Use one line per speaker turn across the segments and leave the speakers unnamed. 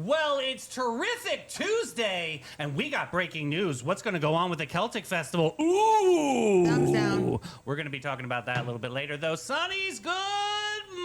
Well, it's Terrific Tuesday, and we got breaking news. What's going to go on with the Celtic Festival? Ooh!
Thumbs down.
We're going to be talking about that a little bit later, though. Sonny's good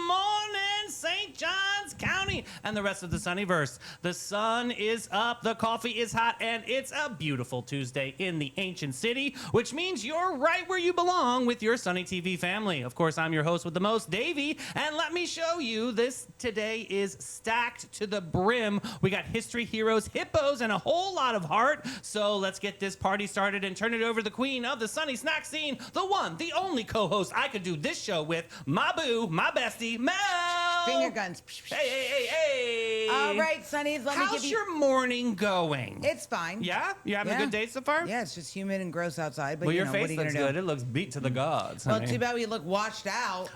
morning, St. Johns County, and the rest of the Sunnyverse. The sun is up, the coffee is hot, and it's a beautiful Tuesday in the ancient city, which means you're right where you belong with your Sunny TV family. Of course, I'm your host with the most, Davey, and let me show you this today is stacked to the brim. We got history, heroes, hippos, and a whole lot of heart. So let's get this party started and turn it over to the queen of the Sunny snack scene, the one, the only co-host I could do this show with, my boo, my bestie, Mel.
Finger guns.
Hey.
All right, Sunnies, let me give
How's
you...
your morning going?
It's fine.
Yeah? You having a good day so far?
Yeah, it's just humid and gross outside, but
Well,
you
your
know,
face
what are you
looks
gonna
good.
do?
It looks beat to the gods.
Well,
honey.
too bad we look washed out.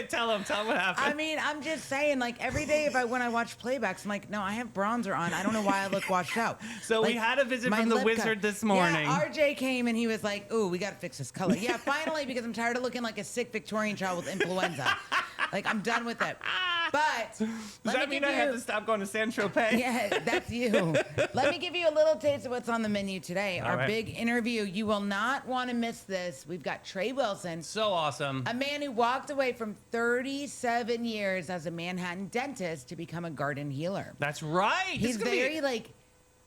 Tell him what happened.
I mean, I'm just saying, like, every day when I watch playbacks, I'm like, no, I have bronzer on. I don't know why I look washed out.
So
like,
we had a visit
my
from the
lip
wizard this morning.
Yeah, RJ came and he was like, ooh, we got to fix this color. Yeah, finally, because I'm tired of looking like a sick Victorian child with influenza. Like, I'm done with it. But
Does that mean I have to stop going to San Tropez?
Yeah, that's you. Let me give you a little taste of what's on the menu today. Our
right.
big interview. You will not want to miss this. We've got Trey Wilson.
So awesome.
A man who walked away from 37 years as a Manhattan dentist to become a garden healer.
That's right.
He's very, like...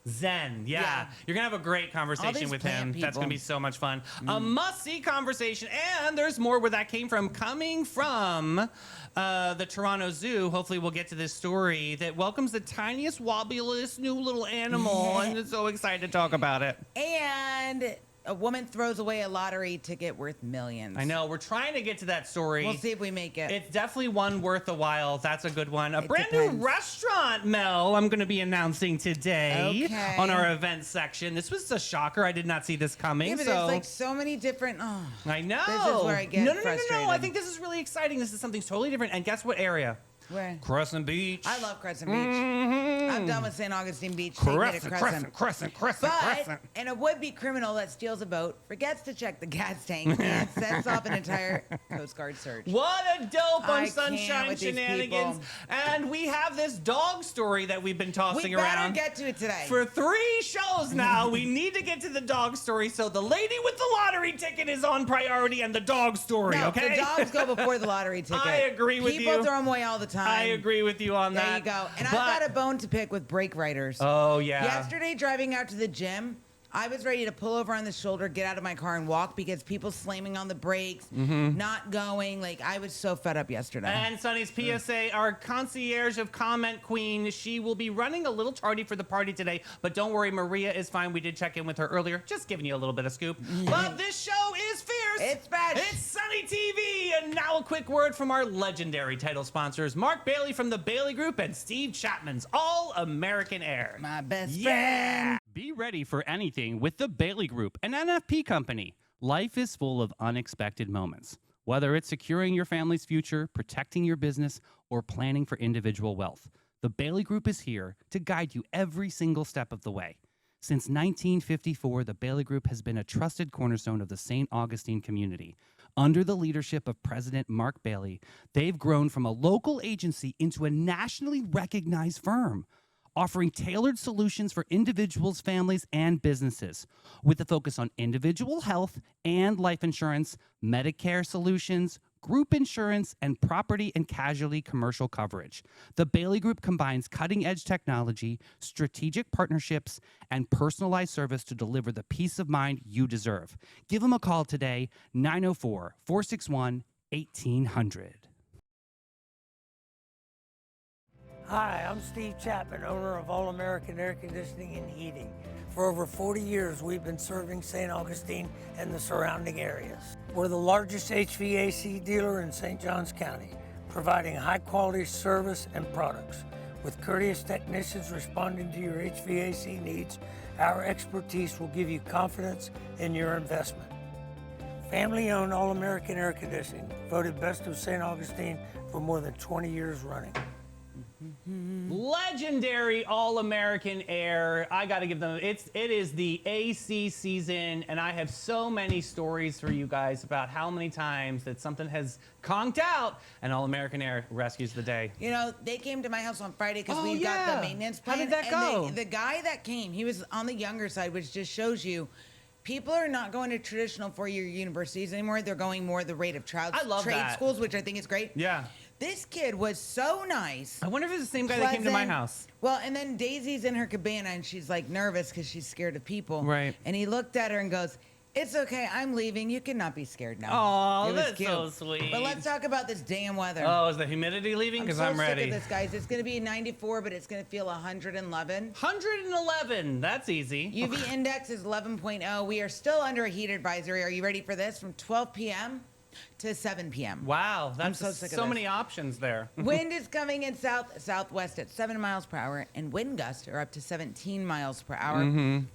Zen,
Yeah.
You're going to have a great conversation with him.
plant
That's going to
people.
be so much fun. A must-see conversation, and there's more where that came from. Coming from the Toronto Zoo, hopefully we'll get to this story that welcomes the tiniest, wobbliest new little animal, and I'm so excited to talk about it.
And a woman throws away a lottery ticket worth millions.
I know. We're trying to get to that story.
We'll see if we make it.
It's definitely one worth a while. That's a good one. A brand
depends.
new restaurant, Mel, I'm going to be announcing today
Okay.
on our event section. This was a shocker. I did not see this coming.
Yeah, but
so
there's like so many different... Oh,
I know.
This is where I get
No.
frustrated.
I think this is really exciting. This is something totally different. And guess what area?
where?
Crescent Beach.
I love Crescent Beach. I'm done with St. Augustine Beach. Take me to
Crescent.
But, and a would-be criminal that steals a boat, forgets to check the gas tank, and sets off an entire Coast Guard search.
What a dope on
I can't
Sunshine
with these
Shenanigans.
people.
And we have this dog story that we've been tossing
We better
around.
get to it today.
For 3 shows now, we need to get to the dog story. So the lady with the lottery ticket is on priority and the dog story,
no,
okay?
the dogs go before the lottery ticket.
I agree with you.
People throw them away all the time.
I agree with you on that.
There you go. And
But-
I've got a bone to pick with brake riders.
Oh, yeah.
Yesterday, driving out to the gym, I was ready to pull over on the shoulder, get out of my car, and walk because people slamming on the brakes, not going. Like, I was so fed up yesterday.
And Sonny's PSA, our concierge of comment queen, she will be running a little tardy for the party today, but don't worry, Maria is fine. We did check in with her earlier, just giving you a little bit of scoop. But this show is fierce.
It's bad.
It's Sunny TV. And now a quick word from our legendary title sponsors, Mark Bailey from the Bailey Group and Steve Chapman's All American Air.
My best
Yeah!
friend.
Be ready for anything with the Bailey Group, an NFP company. Life is full of unexpected moments. Whether it's securing your family's future, protecting your business, or planning for individual wealth, the Bailey Group is here to guide you every single step of the way. Since 1954, the Bailey Group has been a trusted cornerstone of the St. Augustine community. Under the leadership of President Mark Bailey, they've grown from a local agency into a nationally recognized firm, offering tailored solutions for individuals, families, and businesses, with a focus on individual health and life insurance, Medicare solutions, group insurance, and property and casualty commercial coverage. The Bailey Group combines cutting-edge technology, strategic partnerships, and personalized service to deliver the peace of mind you deserve. Give them a call today, 904-461-1800.
Hi, I'm Steve Chapman, owner of All American Air Conditioning and Heating. For over 40 years, we've been serving St. Augustine and the surrounding areas. We're the largest HVAC dealer in St. Johns County, providing high-quality service and products. With courteous technicians responding to your HVAC needs, our expertise will give you confidence in your investment. Family-owned All American Air Conditioning, voted Best of St. Augustine for more than 20 years running.
legendary All-American Air. I got to give them, it is the AC season, and I have so many stories for you guys about how many times that something has conked out and All-American Air rescues the day.
You know, they came to my house on Friday because
Oh,
we
yeah.
got the maintenance
How
plan.
did that go?
The guy that came, he was on the younger side, which just shows you people are not going to traditional four-year universities anymore. They're going more the rate of trade
that.
schools, which I think is great.
Yeah.
This kid was so nice.
I wonder if it's the same guy that came to my house.
Well, and then Daisy's in her cabana and she's like nervous because she's scared of people.
Right.
And he looked at her and goes, "It's okay, I'm leaving. You cannot be scared now."
Aw,
It was
that's
cute.
so sweet.
But let's talk about this damn weather.
Oh, is the humidity leaving? Because I'm
so
ready.
sick of this, guys. It's going to be 94, but it's going to feel 111.
111. That's easy.
UV index is 11.0. We are still under a heat advisory. Are you ready for this? From 12 p.m. to 7 p.m.
Wow, that's
so sick of
so
this.
many options there.
Wind is coming in southwest at 7 miles per hour, and wind gusts are up to 17 miles per hour.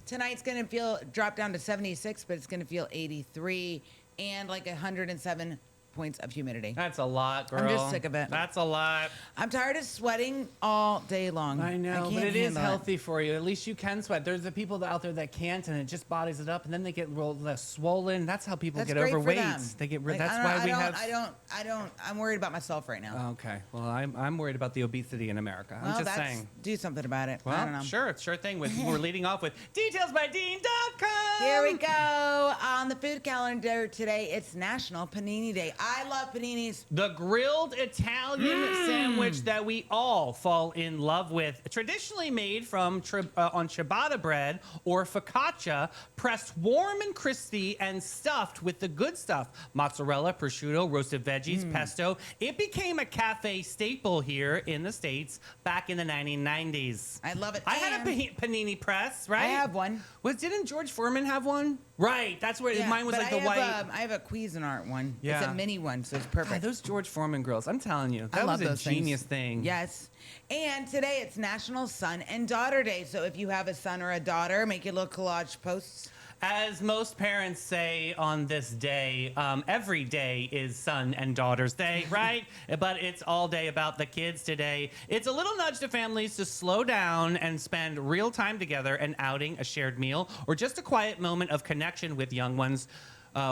Tonight's going to drop down to 76, but it's going to feel 83 and like 107 points of humidity.
That's a lot, girl.
I'm just sick of it.
That's a lot.
I'm tired of sweating all day long.
I know,
can't
but it is
handle
healthy for you. At least you can sweat. There's the people out there that can't, and it just bodies it up, and then they get real swollen. That's how people
That's
get
great for
overweight.
them.
They get.
Like,
That's
I
why
don't-
we
I
have.
don't. I'm worried about myself right now.
Okay. Well, I'm worried about the obesity in America. I'm
Well,
just saying.
do something about it. I don't know.
Well, sure thing. We're leading off with detailsbydean.com.
Here we go. On the food calendar today, it's National Panini Day. I love paninis.
The grilled Italian sandwich that we all fall in love with. Traditionally made from on ciabatta bread or focaccia, pressed warm and crispy and stuffed with the good stuff. Mozzarella, prosciutto, roasted veggies, pesto. It became a cafe staple here in the States back in the 1990s.
I love it.
I had a panini press, right?
I have one.
Didn't George Foreman have one? Right, that's where mine was
but
like the white.
I have a Cuisinart one.
Yeah.
It's a mini one, so it's perfect.
God, those George Foreman grills, I'm telling you,
I
that
love
was a
those things.
genius thing.
Yes. And today it's National Son and Daughter Day. So if you have a son or a daughter, make your little collage posts.
As most parents say on this day, every day is son and daughter's day, right? But it's all day about the kids today. It's a little nudge to families to slow down and spend real time together, an outing, a shared meal, or just a quiet moment of connection with young ones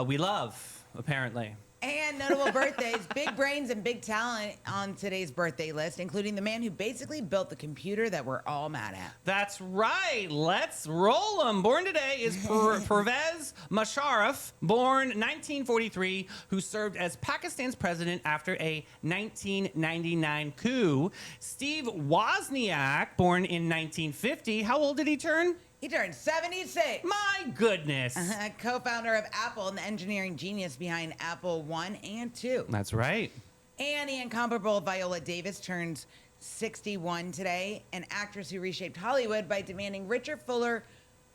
we love, apparently.
And notable birthdays, big brains and big talent on today's birthday list, including the man who basically built the computer that we're all mad at.
That's right. Let's roll them. Born today is Pervez Musharraf, born 1943, who served as Pakistan's president after a 1999 coup. Steve Wozniak, born in 1950. How old did he turn?
He turned 76.
My goodness.
Co-founder of Apple and the engineering genius behind Apple 1 and 2.
That's right.
And the incomparable Viola Davis turns 61 today, an actress who reshaped Hollywood by demanding richer, fuller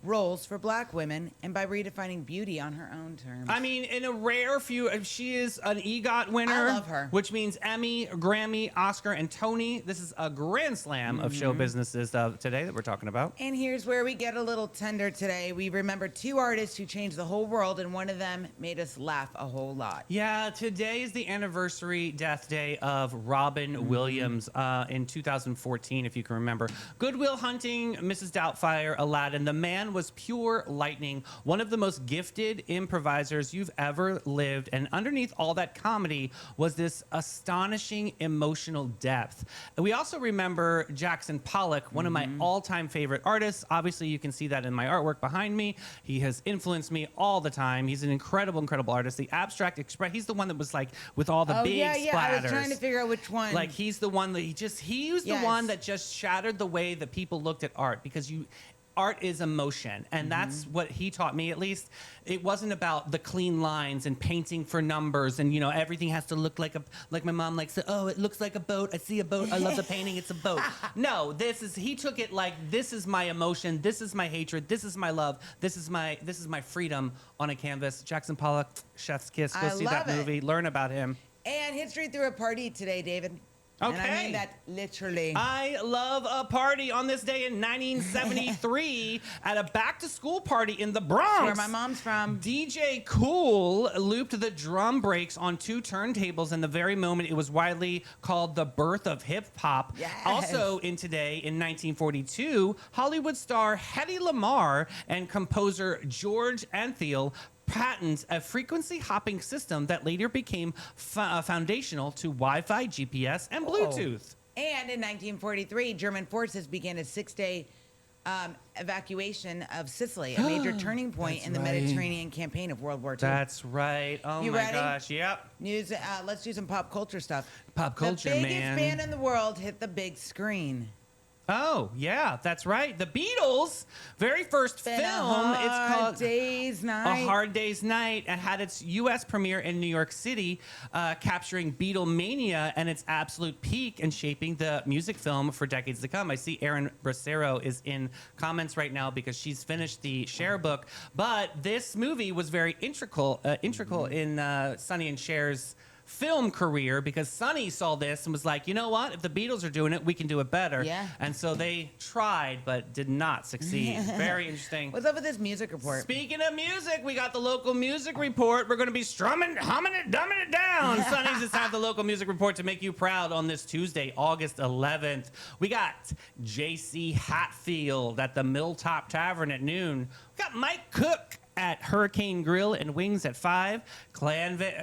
roles for black women and by redefining beauty on her own terms.
I mean, in a rare few, she is an EGOT winner.
I love her.
Which means Emmy, Grammy, Oscar, and Tony. This is a grand slam of show businesses today that we're talking about.
And here's where we get a little tender today. We remember two artists who changed the whole world, and one of them made us laugh a whole lot.
Yeah, today is the anniversary death day of Robin Williams in 2014, if you can remember. Good Will Hunting, Mrs. Doubtfire, Aladdin. The man was pure lightning, one of the most gifted improvisers you've ever lived. And underneath all that comedy was this astonishing emotional depth. And we also remember Jackson Pollock, one of my all-time favorite artists. Obviously, you can see that in my artwork behind me. He has influenced me all the time. He's an incredible, incredible artist. The abstract express, he's the one that was like with all the big
yeah,
splatters.
I was trying to figure out which one.
Like he's the one that he was the
Yes.
one that just shattered the way that people looked at art, because art is emotion, and that's what he taught me. At least it wasn't about the clean lines and painting for numbers and everything has to look like my mom likes it. Oh, it looks like a boat. I see a boat. I love the painting. It's a boat. No, he took it like, this is my emotion. This is my hatred. This is my love. This is my freedom on a canvas. Jackson Pollock, chef's kiss. Go
I
see
love
that movie.
it.
Learn about him.
And history threw a party today, David. And I
Okay.
mean that literally.
I love a party on this day in 1973 at a back-to-school party in the Bronx.
Where my mom's from.
DJ Cool looped the drum breaks on 2 turntables in the very moment it was widely called the birth of hip-hop.
Yes.
Also in today, in 1942, Hollywood star Hedy Lamarr and composer George Antheil patent a frequency hopping system that later became foundational to Wi-Fi, GPS, and Bluetooth.
And in 1943, German forces began a 6-day evacuation of Sicily, a major turning point
That's
in the
right.
Mediterranean campaign of World War II.
That's right. Oh
You
my
ready?
gosh. Yep.
News. Let's do some pop culture stuff.
Pop culture,
the biggest
man.
band in the world hit the big screen.
Oh, yeah, that's right. The Beatles' very first
Been
film,
a
it's called
Day's Night.
A Hard Day's Night. It had its U.S. premiere in New York City, capturing Beatlemania and its absolute peak and shaping the music film for decades to come. I see Erin Bracero is in comments right now because she's finished the Cher book. But this movie was very integral in Sonny and Cher's film career, because Sonny saw this and was like, you know what? If the Beatles are doing it, we can do it better.
Yeah.
And so they tried, but did not succeed. Very interesting.
What's up with this music report?
Speaking of music, we got the local music report. We're going to be strumming, humming it, dumbing it down. Sonny's just have the local music report to make you proud on this Tuesday, August 11th. We got J.C. Hatfield at the Milltop Tavern at noon. We got Mike Cook at Hurricane Grill and Wings at 5. Claire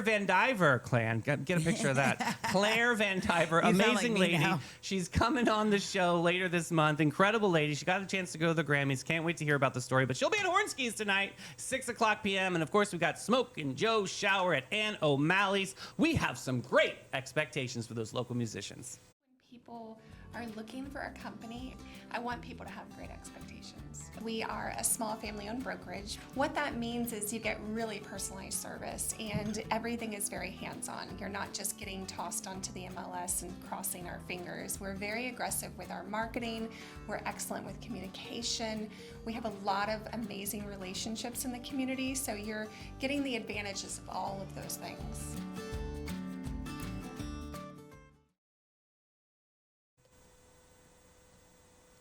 Van Diver. Get a picture of that. Claire Van Diver,
You sound like
amazing
me
lady.
now.
She's coming on the show later this month. Incredible lady. She got a chance to go to the Grammys. Can't wait to hear about the story. But she'll be at Hornskis tonight, 6 o'clock p.m. And, of course, we got Smoke and Joe Shower at Ann O'Malley's. We have some great expectations for those local musicians.
When people are looking for a company, I want people to have great expectations. We are a small family-owned brokerage. What that means is you get really personalized service, and everything is very hands-on. You're not just getting tossed onto the MLS and crossing our fingers. We're very aggressive with our marketing. We're excellent with communication. We have a lot of amazing relationships in the community, so you're getting the advantages of all of those things.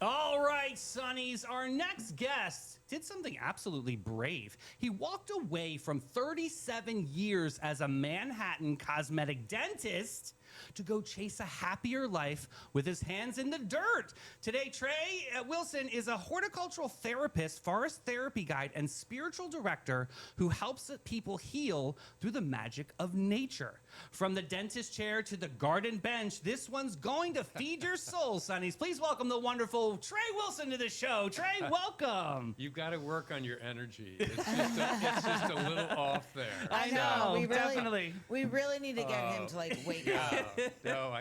All right, Sonnies, our next guest did something absolutely brave. He walked away from 37 years as a Manhattan cosmetic dentist to go chase a happier life with his hands in the dirt. Today, Trey Wilson is a horticultural therapist, forest therapy guide, and spiritual director who helps people heal through the magic of nature. From the dentist chair to the garden bench, this one's going to feed your soul, Sonnies. Please welcome the wonderful Trey Wilson to the show. Trey, welcome.
You've got to work on your energy. It's just a little off there.
I know,
we
definitely.
We really need to get him to like wake up.
No,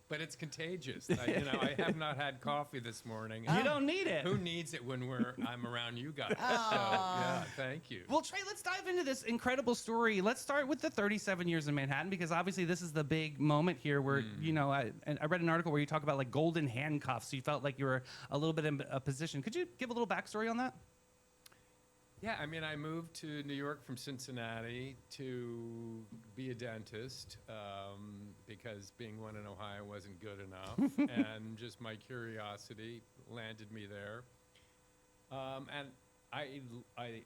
but it's contagious. I have not had coffee this morning.
You don't need it.
Who needs it when I'm around you guys? So, yeah, thank you.
Well, Trey, let's dive into this incredible story. Let's start with the 37 years in Manhattan, because obviously this is the big moment here where, I read an article where you talk about like golden handcuffs. So you felt like you were a little bit in a position. Could you give a little backstory on that?
Yeah, I moved to New York from Cincinnati to be a dentist because being one in Ohio wasn't good enough, and just my curiosity landed me there. And I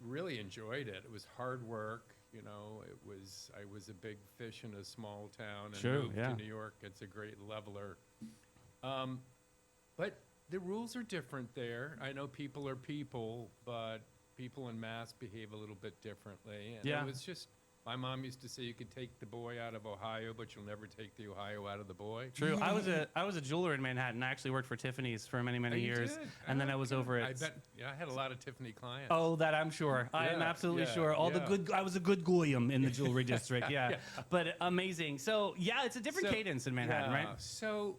really enjoyed it. It was hard work, I was a big fish in a small town, and moved to New York. It's a great leveler. But the rules are different there. I know people are people, but people in Mass behave a little bit differently. And it was just, my mom used to say you could take the boy out of Ohio, but you'll never take the Ohio out of the boy.
True. I was a jeweler in Manhattan. I actually worked for Tiffany's for many, many years.
Did?
And then I was over at...
I bet, I had a lot of Tiffany clients.
Oh, that I'm sure. I am absolutely sure. I was a good goyim in the jewelry district. Yeah. But amazing. So yeah, it's a different cadence in Manhattan, right?
So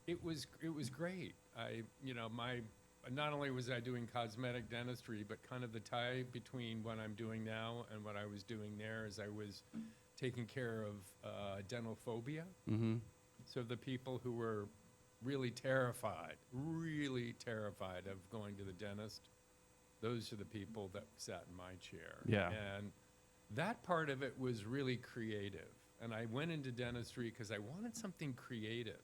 it was great. Not only was I doing cosmetic dentistry, but kind of the tie between what I'm doing now and what I was doing there is I was taking care of dental phobia.
Mm-hmm.
So the people who were really terrified of going to the dentist, those are the people that sat in my chair.
Yeah.
And that part of it was really creative. And I went into dentistry because I wanted something creative.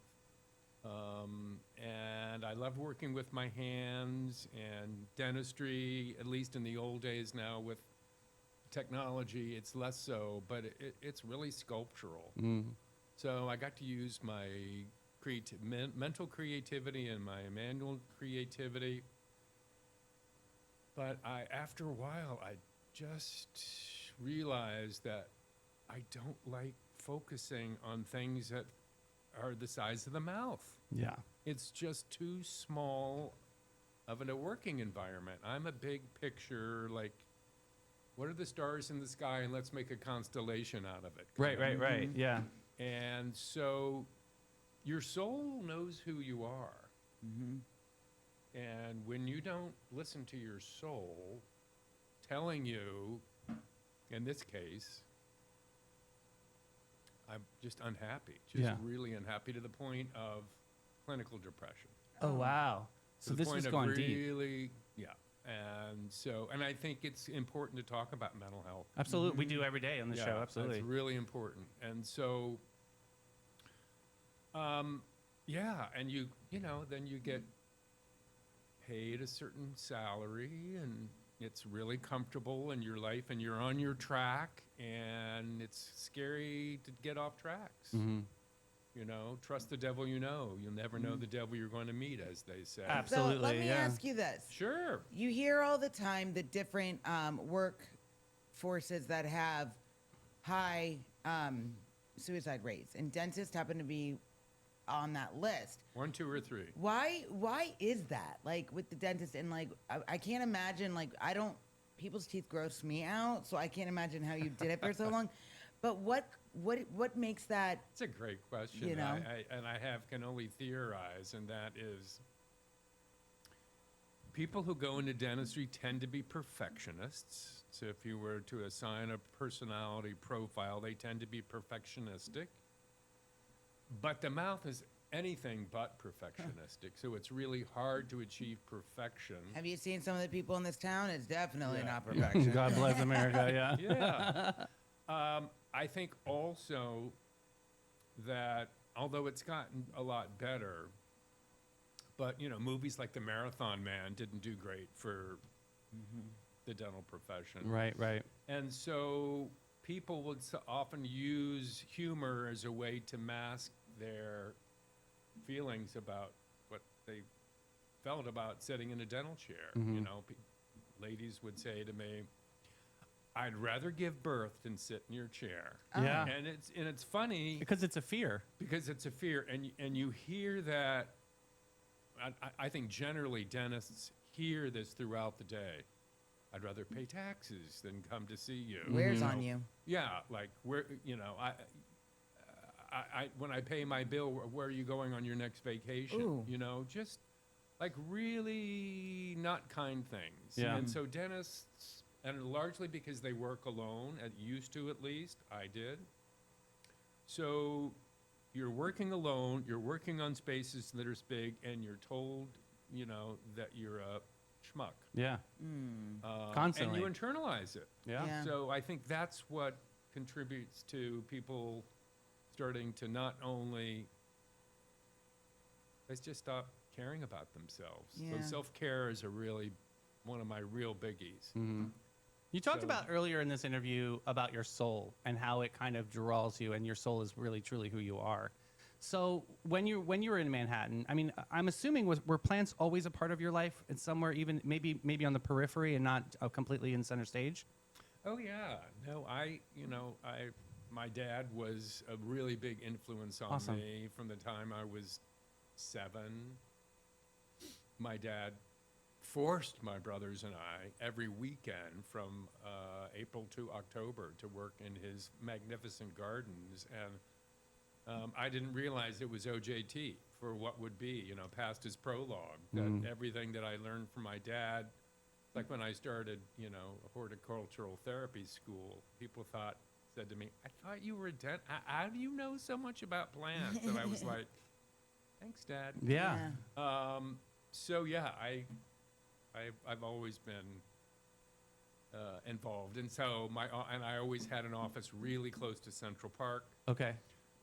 And I love working with my hands, and dentistry, at least in the old days now with technology, it's less so, but it's really sculptural. So I got to use my mental creativity and my manual creativity. But after a while, I just realized that I don't like focusing on things that are the size of the mouth.
Yeah.
It's just too small of a working environment. I'm a big picture, like, what are the stars in the sky, and let's make a constellation out of it.
Right. Yeah.
And so your soul knows who you are. And when you don't listen to your soul telling you, in this case, I'm just unhappy, really unhappy, to the point of clinical depression.
Oh, wow. So
To the
this
point
was
of
going deep.
really, yeah. And I think it's important to talk about mental health.
Absolutely. We do every day on the show. Absolutely.
It's really important. And so, and then you get paid a certain salary, and it's really comfortable in your life, and you're on your track, and it's scary to get off tracks. You know, trust the devil you know. You'll never know the devil you're going to meet, as they say.
Absolutely.
So let me
yeah.
ask you this.
Sure.
You hear all the time the different work forces that have high suicide rates, and dentists happen to be on that list.
1, 2, or 3.
Why is that? Like with the dentist, and like I can't imagine, like people's teeth gross me out, so I can't imagine how you did it for so long. But what makes that?
It's a great question.
You know?
I can only theorize, and that is, people who go into dentistry tend to be perfectionists. So if you were to assign a personality profile, they tend to be perfectionistic. But the mouth is anything but perfectionistic, so it's really hard to achieve perfection.
Have you seen some of the people in this town? It's definitely
Yeah.
not perfection.
God bless America. Yeah.
Yeah. I think also that although it's gotten a lot better, but movies like The Marathon Man didn't do great for the dental profession.
Right.
And so people would often use humor as a way to mask their feelings about what they felt about sitting in a dental chair. Ladies would say to me, "I'd rather give birth than sit in your chair."
Yeah.
And it's funny
Because it's a fear.
and you hear that. I think generally dentists hear this throughout the day. I'd rather pay taxes than come to see you.
Wears on you.
Yeah, like when I pay my bill, where are you going on your next vacation?
Ooh.
Just like really not kind things.
Yeah.
And so dentists, and largely because they work alone, used to at least, I did. So you're working alone, you're working on spaces that are big, and you're told, that you're a schmuck.
Yeah.
And
Constantly.
you internalize it.
Yeah.
So I think that's what contributes to people starting to not only, let's just stop caring about themselves.
Yeah.
So self-care is one of my real biggies.
You talked
So-
about earlier in this interview about your soul and how it kind of draws you, and your soul is really truly who you are. So when you were in Manhattan, I mean, I'm assuming were plants always a part of your life, and somewhere even maybe on the periphery and not completely in center stage?
Oh yeah, no, my dad was a really big influence on
Awesome.
me from the time I was 7. My dad forced my brothers and I every weekend from April to October to work in his magnificent gardens, and I didn't realize it was OJT for what would be, past his prologue. That everything that I learned from my dad, like when I started, a horticultural therapy school, people said to me, "I thought you were a dentist. How do you know so much about plants?" And I was like, "Thanks, Dad."
Yeah.
So yeah, I've always been involved. And so and I always had an office really close to Central Park.
Okay.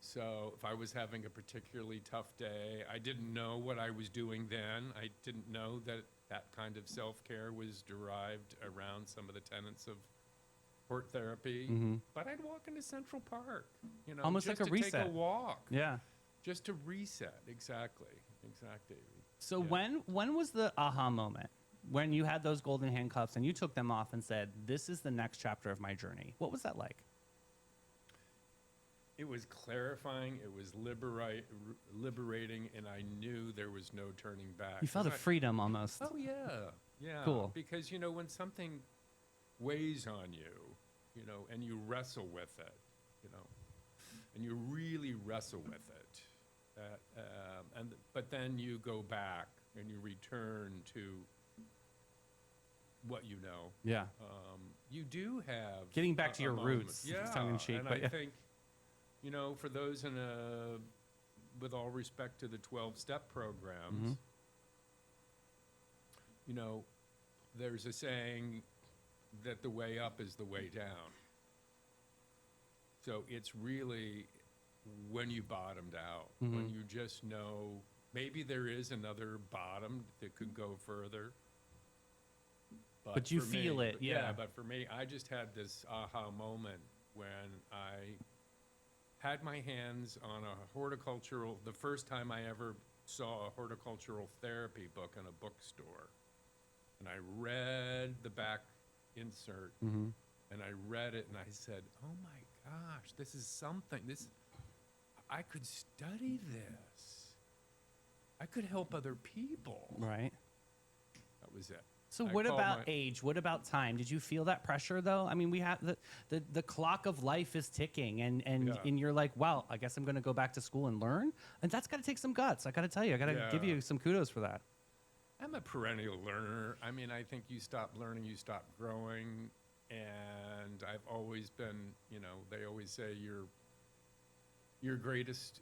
So if I was having a particularly tough day, I didn't know what I was doing then. I didn't know that that kind of self-care was derived around some of the tenets of hort therapy. But I'd walk into Central Park,
Almost
just
like a
to take
reset.
a walk,
Yeah.
just to reset. Exactly.
So
Yeah.
when was the aha moment when you had those golden handcuffs and you took them off and said, "This is the next chapter of my journey"? What was that like?
It was clarifying, it was liberating, and I knew there was no turning back.
You felt a
'Cause
freedom almost.
Oh, yeah, yeah.
Cool.
Because, when something weighs on you, and you wrestle with it, and you really wrestle with it, but then you go back and you return to what you know.
Yeah.
You do have
Getting back to
a
your
moment.
roots,
Yeah,
tongue in cheek,
and
but
I
yeah.
think, for those with all respect to the 12-step programs, there's a saying that the way up is the way down. So it's really when you bottomed out, when you just know maybe there is another bottom that could go further.
But you
for
feel
me-
it, yeah.
But for me, I just had this aha moment when I had my hands on the first time I ever saw a horticultural therapy book in a bookstore. And I read the back insert, and I read it, and I said, oh my gosh, this is something. I could study this. I could help other people.
Right.
That was it.
So
I
what
called
about
my-
age? What about time? Did you feel that pressure though? I mean, we have the clock of life is ticking and
Yeah.
you're like, wow, I guess I'm going to go back to school and learn. And that's got to take some guts. I got to tell you, I got to give
Yeah.
you some kudos for that.
I'm a perennial learner. I mean, I think you stop learning, you stop growing. And I've always been, they always say your greatest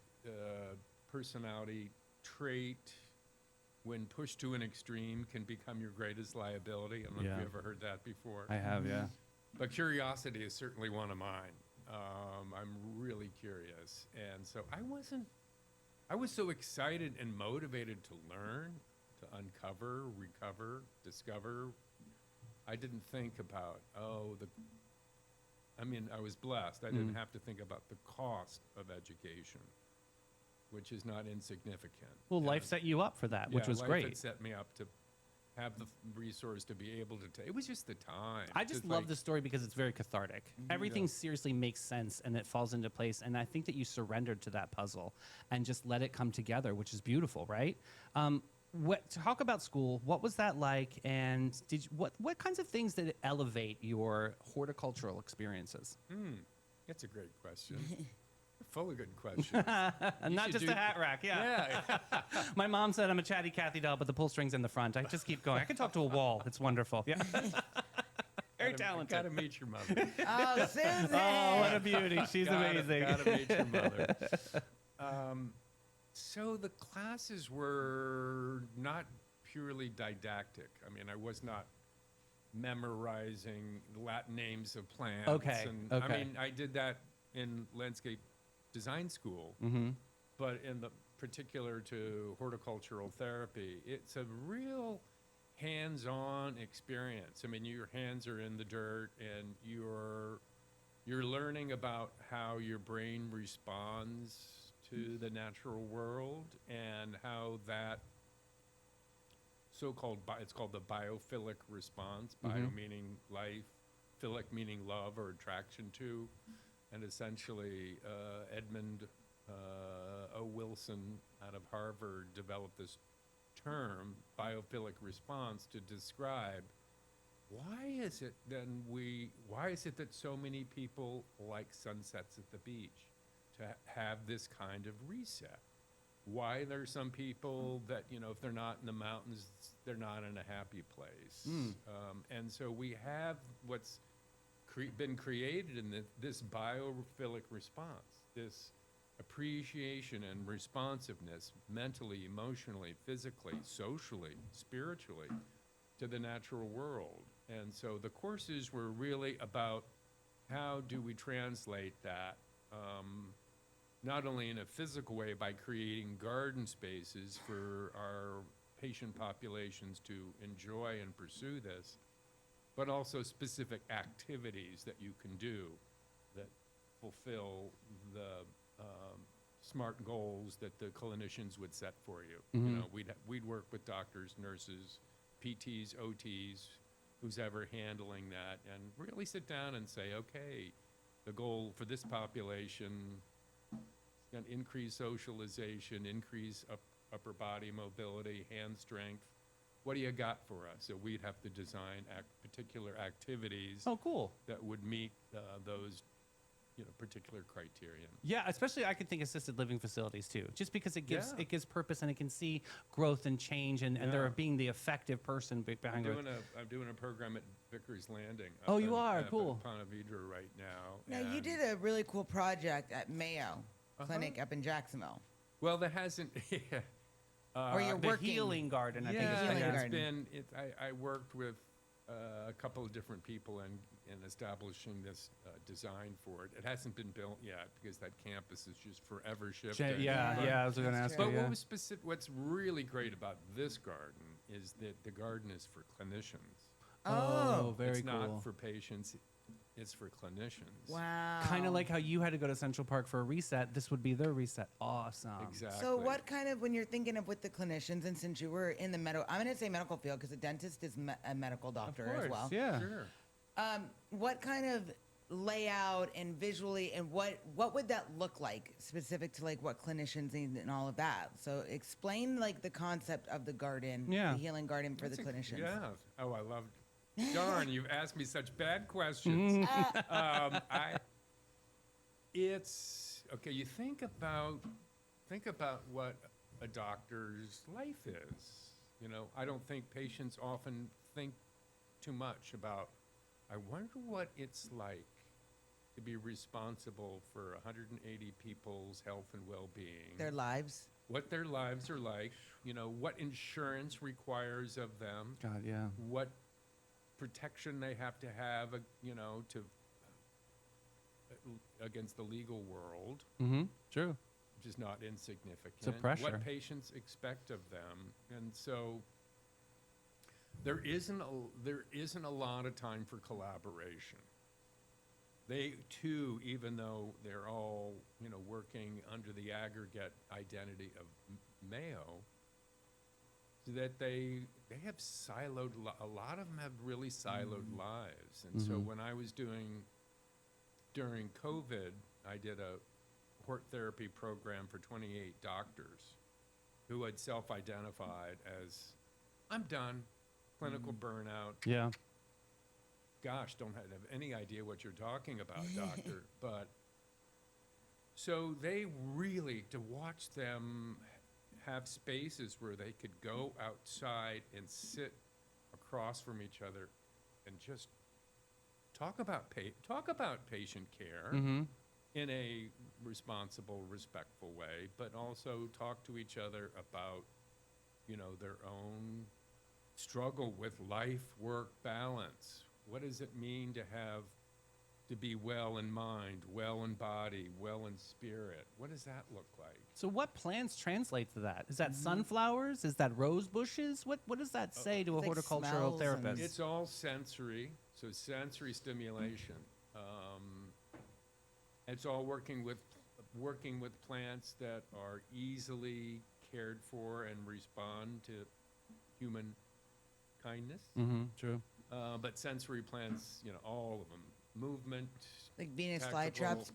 personality trait when pushed to an extreme can become your greatest liability. I don't know if
Yeah.
you ever heard that before.
I have, yeah.
But curiosity is certainly one of mine. I'm really curious. And so I was so excited and motivated to learn, to uncover, recover, discover. I didn't think about, I was blessed. I didn't have to think about the cost of education, which is not insignificant.
Well,
And-
life set you up for that, which
yeah,
was
life
great.
had set me up to have the resource to be able to take. It was just the time.
I just love the story because it's very cathartic. Everything seriously makes sense and it falls into place. And I think that you surrendered to that puzzle and just let it come together, which is beautiful, right? Talk about school. What was that like? And what kinds of things did it elevate your horticultural experiences?
That's a great question. You're full of good questions.
And not
should
just
do-
a hat rack, yeah. My mom said I'm a chatty Cathy doll, but the pull string's in the front. I just keep going. I can talk to a wall. It's wonderful. Yeah. Very talented.
Got to meet your mother.
Oh, Susan!
Oh, what a beauty. She's amazing.
Got to meet your mother. So the classes were not purely didactic. I mean, I was not memorizing Latin names of plants.
Okay,
I
okay.
mean, I did that in landscape design school, but in the particular to horticultural therapy, it's a real hands-on experience. I mean, your hands are in the dirt, and you're learning about how your brain responds to the natural world and how that it's called the biophilic response, bio meaning life, philic meaning love or attraction to, and essentially Edmund O. Wilson out of Harvard developed this term, biophilic response, to describe why is it that so many people like sunsets at the beach, to have this kind of reset? Why there's some people that, if they're not in the mountains, they're not in a happy place. And so we have what's been created in this biophilic response, this appreciation and responsiveness mentally, emotionally, physically, socially, spiritually to the natural world. And so the courses were really about how do we translate that, not only in a physical way by creating garden spaces for our patient populations to enjoy and pursue this, but also specific activities that you can do that fulfill the SMART goals that the clinicians would set for you. You know, we'd work with doctors, nurses, PTs, OTs, who's ever handling that, and really sit down and say, okay, the goal for this population is going to increase socialization, increase upper body mobility, hand strength. What do you got for us? So we'd have to design particular activities
Oh, cool.
that would meet those, particular criteria.
Yeah, especially I could think assisted living facilities too, just because it gives
Yeah.
it gives purpose and it can see growth and change and they're
Yeah.
being the effective person behind it.
I'm doing a program at Vickers Landing.
Oh,
up
you are?
up in
Cool.
Ponte Vedra right now.
Now, you
and-
did a really cool project at Mayo Clinic up in Jacksonville.
Well, there hasn't.
Or you're
The
working.
healing garden, I think
Yeah,
it's
Healing
called.
it's
garden.
been. I worked with a couple of different people in establishing this design for it. It hasn't been built yet because that campus is just forever shifting.
Yeah,
But-
yeah, I was going to
That's
ask
true.
you.
But
Yeah.
what was specific? What's really great about this garden is that the garden is for clinicians.
Oh, very
it's
cool.
not for patients. It's for clinicians.
Wow.
Kind of like how you had to go to Central Park for a reset. This would be their reset. Awesome.
Exactly.
So what kind of, when you're thinking of with the clinicians, and since you were in the I'm going to say medical field because a dentist is a medical
Of
doctor
course,
as well.
Yeah.
Sure.
What kind of layout and visually, and what would that look like specific to like what clinicians need and all of that? So explain like the concept of the garden,
Yeah.
the healing garden for
That's
the clinicians.
Yeah. Oh, I love. Darn, you've asked me such bad questions. It's okay. You think about what a doctor's life is. I don't think patients often think too much about. I wonder what it's like to be responsible for 180 people's health and well-being.
Their lives.
What their lives are like. What insurance requires of them.
God, yeah.
What protection they have to have, to against the legal world,
Mm-hmm. True.
which is not insignificant.
It's a pressure.
What patients expect of them, and so there isn't a lot of time for collaboration. They too, even though they're all working under the aggregate identity of Mayo, that they have siloed, a lot of them have really siloed lives. And so when I was during COVID, I did a hort therapy program for 28 doctors who had self-identified as, I'm done, clinical burnout.
Yeah.
Gosh, don't have any idea what you're talking about, doctor. But so they really, to watch them have spaces where they could go outside and sit across from each other and just talk about patient care in a responsible, respectful way, but also talk to each other about, their own struggle with life-work balance. What does it mean to be well in mind, well in body, well in spirit? What does that look like?
So what plants translate to that? Is that sunflowers? Is that rose bushes? What does that say to a
It's like
horticultural
smells and-
therapist?
It's all sensory, so sensory stimulation. It's all working with plants that are easily cared for and respond to human kindness.
Mm-hmm. True.
But sensory plants, all of them, movement.
Like Venus
Tactical.
flytraps.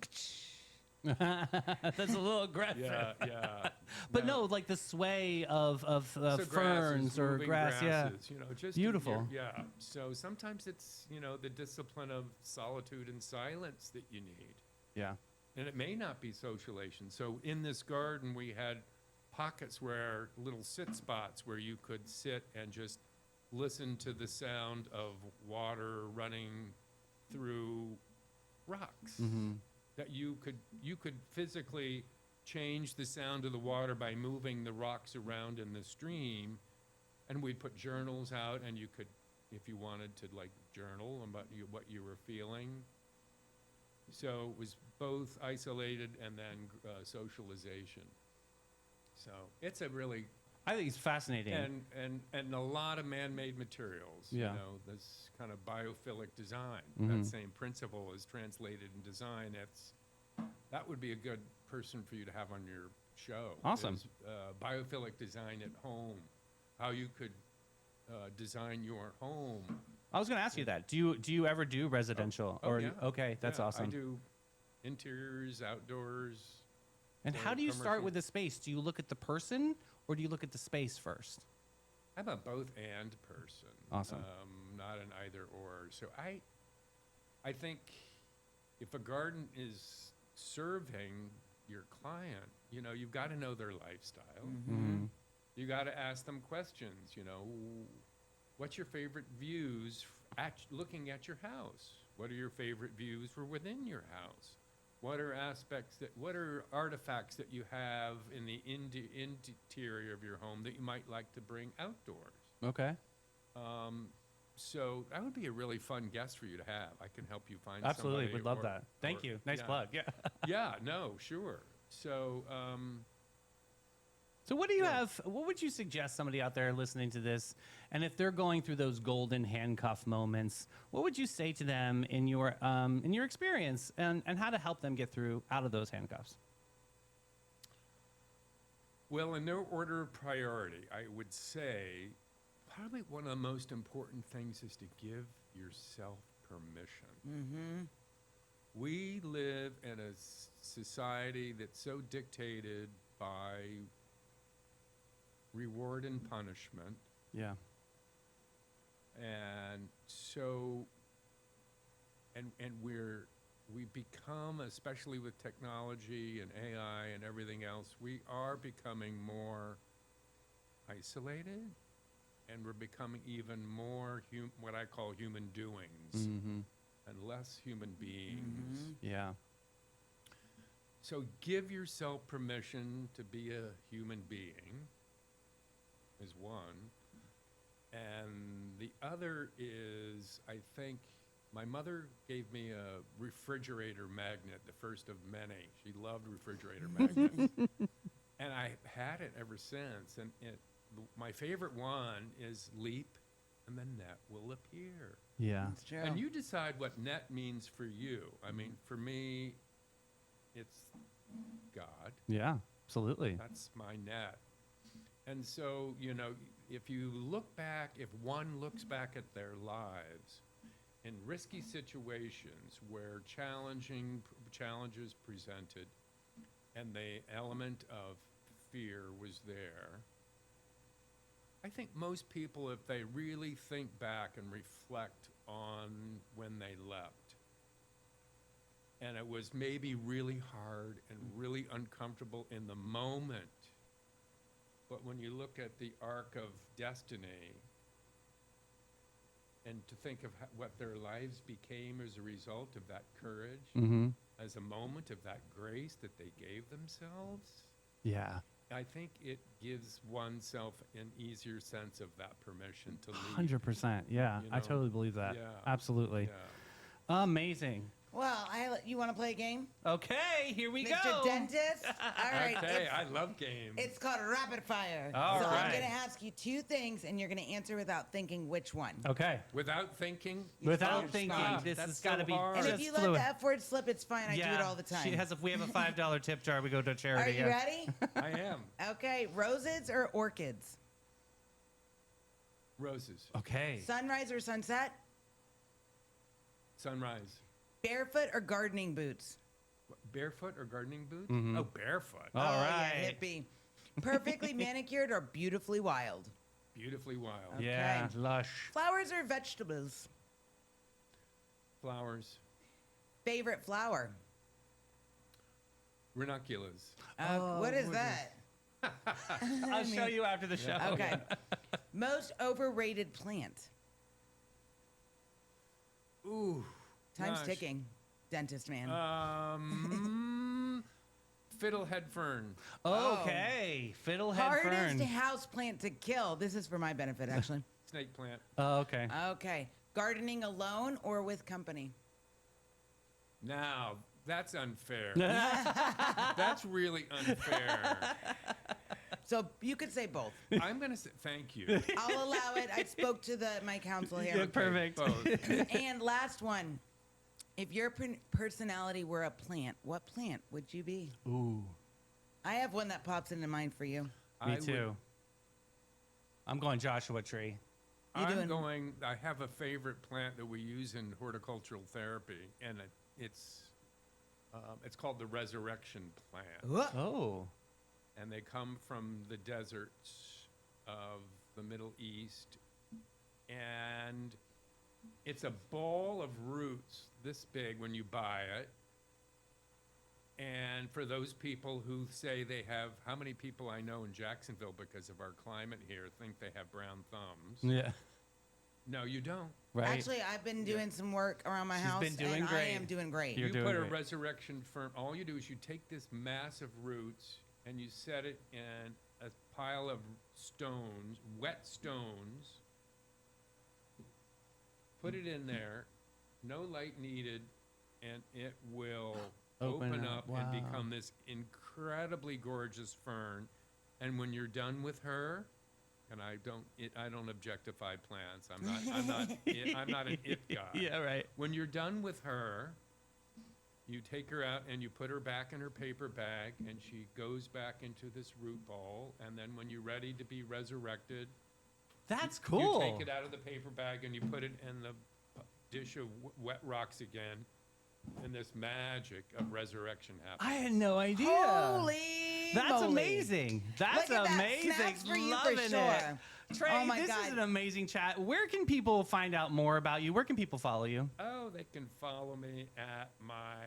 That's a little aggressive.
Yeah.
But no, like the sway of
So
ferns
grasses,
or
moving
grass.
grasses, just
Beautiful.
Yeah. So sometimes it's the discipline of solitude and silence that you need,
Yeah.
and it may not be socialization. So in this garden, we had pockets where little sit spots where you could sit and just listen to the sound of water running through rocks.
Mm-hmm.
That you could physically change the sound of the water by moving the rocks around in the stream, and we'd put journals out, and you could if you wanted to like journal about what you were feeling. So it was both isolated and then socialization. So it's a really
I think it's fascinating.
and a lot of man-made materials.
Yeah.
You know, this kind of biophilic design.
Mm-hmm.
That same principle is translated in design. That would be a good person for you to have on your show.
Awesome.
Is, biophilic design at home. How you could design your home.
I was going to ask you that. Do you ever do residential?
Yeah.
Okay, that's
Yeah,
awesome.
I do interiors, outdoors.
And how do you start
commercial.
with the space? Do you look at the person or do you look at the space first?
I'm a both and person.
Awesome.
Not an either or. So I think if a garden is serving your client, you know, you've got to know their lifestyle.
Mm-hmm.
You got to ask them questions. You know, what's your favorite views looking at your house? What are your favorite views for within your house? What are artifacts that you have in the interior of your home that you might like to bring outdoors?
Okay.
So that would be a really fun guest for you to have. I can help you find
Absolutely.
somebody
Would love
or-
that. Thank
or-
you. Nice
yeah.
plug. Yeah.
Yeah, no, sure. So,
So what would you suggest somebody out there listening to this, and if they're going through those golden handcuff moments, what would you say to them in your experience and how to help them get out of those handcuffs?
well, in no order of priority, I would say probably one of the most important things is to give yourself permission.
Mm-hmm.
We live in a society that's so dictated by reward and punishment.
Yeah.
And so, and we've become, especially with technology and AI and everything else, we are becoming more isolated, and we're becoming even more what I call human doings,
Mm-hmm.
and less human beings.
Yeah.
So give yourself permission to be a human being, is one. And the other is, I think, my mother gave me a refrigerator magnet, the first of many. She loved refrigerator magnets. And I had it ever since. And my favorite one is leap, and the net will appear.
Yeah.
It's true.
And you decide what net means for you. I mean, for me, it's God.
Yeah. Absolutely.
That's my net. And so, you know, if you look back, if one looks back at their lives in risky situations where challenges presented and the element of fear was there, I think most people, if they really think back and reflect on when they leapt, and it was maybe really hard and really uncomfortable in the moment, but when you look at the arc of destiny and to think of what their lives became as a result of that courage,
Mm-hmm.
as a moment of that grace that they gave themselves,
Yeah.
I think it gives oneself an easier sense of that permission to lead.
100%. Yeah.
You
I
know?
totally believe that.
Yeah.
Absolutely.
Yeah.
Amazing.
Well, you want to play a game?
Okay, here we
Mr.
go.
Dentist? All right.
Okay, I love games.
It's called rapid fire.
All
so I'm
right.
going to ask you two things, and you're going to answer without thinking which one.
Okay.
Without thinking?
Without
You're
thinking,
fine.
this
That's
has got to
so
be
hard.
And
just
if you let
fluid.
the F word slip, it's fine. I do it all the time.
We have a $5 tip jar. We go to
Are
charity.
you ready?
I am.
Okay. Roses or orchids?
Roses.
Okay.
Sunrise or sunset?
Sunrise.
Barefoot or gardening boots?
Barefoot or gardening boots?
Mhm.
Oh, barefoot.
All
oh,
right.
Yeah, hippie. Perfectly manicured or beautifully wild?
Beautifully wild.
Okay.
Yeah, lush.
Flowers or vegetables?
Flowers.
Favorite flower?
Ranunculus.
What is that?
I'll show you after the show.
Okay. Most overrated plant?
Ooh.
Time's
gosh.
ticking. Dentist man.
Fiddlehead fern.
Okay. Fiddlehead
Hardest
fern.
house plant to kill. This is for my benefit, actually.
snake plant.
Oh, okay.
Okay. Gardening alone or with company?
Now, that's unfair. That's really unfair.
So you could say both.
I'm going to say thank you.
I'll allow it. I spoke to my counsel here.
Yeah, perfect.
Both.
And last one. If your personality were a plant, what plant would you be?
Ooh,
I have one that pops into mind for you.
me
I
too. I'm going Joshua Tree.
I have a favorite plant that we use in horticultural therapy, and it's called the resurrection plant.
Oh.
And they come from the deserts of the Middle East. And it's a ball of roots this big when you buy it. And for those people who say they have, how many people I know in Jacksonville, because of our climate here, think they have brown thumbs?
Yeah.
No, you don't.
Right.
Actually, I've been doing some work around my
She's
house,
been doing
and
great.
I am doing great.
You're
You
doing
put a
great.
resurrection fern, all you do is you take this mass of roots and you set it in a pile of stones, wet stones, put it in there, no light needed, and it will open up
Wow.
and become this incredibly gorgeous fern. And when you're done with her, and I don't objectify plants. I'm not an it guy.
Yeah, right.
When you're done with her, you take her out and you put her back in her paper bag, and she goes back into this root ball. And then when you're ready to be resurrected,
That's cool.
you take it out of the paper bag and you put it in the dish of wet rocks again, and this magic of resurrection happens.
I had no idea.
Holy
That's
moly.
amazing. That's
Look at that.
amazing.
Snaps for you
Loving
for sure.
it. Trey,
Oh my
this
God.
is an amazing chat. Where can people find out more about you? Where can people follow you?
Oh, they can follow me at my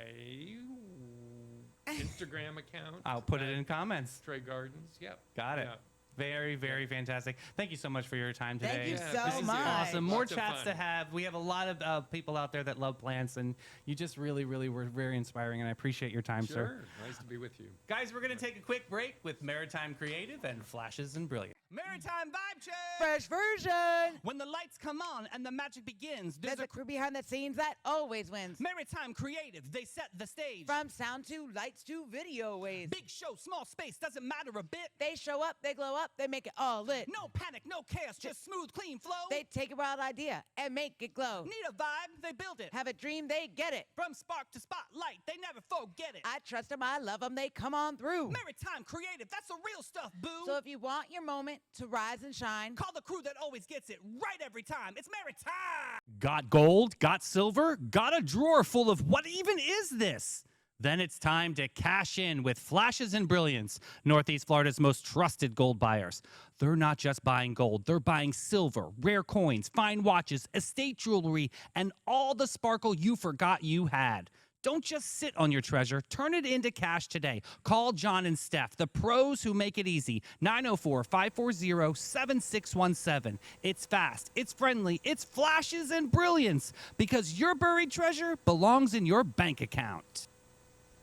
Instagram account.
I'll put it in comments.
Trey Gardens. Yep.
Got it.
Yeah.
Very, very fantastic. Thank you so much for your time today.
Thank you
Yeah,
so
this is
much.
Awesome. More
Lots of
chats
fun.
to have. We have a lot of people out there that love plants, and you just really, really were very inspiring, and I appreciate your time, sir.
Sure. Nice to be with you.
Guys, we're going to take a quick break with Maritime Creative and Flashes and Brilliance. Maritime Vibe Check!
Fresh version.
When the lights come on and the magic begins,
There's a crew behind the scenes that always wins.
Maritime Creative, they set the stage.
From sound to lights to video waves.
Big show, small space, doesn't matter a bit.
They show up, they glow up, they make it all lit.
No panic, no chaos, just smooth, clean flow.
They take a wild idea and make it glow.
Need a vibe, they build it.
Have a dream, they get it.
From spark to spotlight, they never forget it.
I trust them, I love them, they come on through.
Maritime Creative, that's the real stuff, boo.
So if you want your moment to rise and shine,
Call the crew that always gets it right every time. It's Maritime. Got gold? Got silver? Got a drawer full of what even is this? Then it's time to cash in with Flashes and Brilliance, Northeast Florida's most trusted gold buyers. They're not just buying gold, they're buying silver, rare coins, fine watches, estate jewelry, and all the sparkle you forgot you had. Don't just sit on your treasure. Turn it into cash today. Call John and Steph, the pros who make it easy. 904-540-7617. It's fast, it's friendly, it's Flashes and Brilliance, because your buried treasure belongs in your bank account.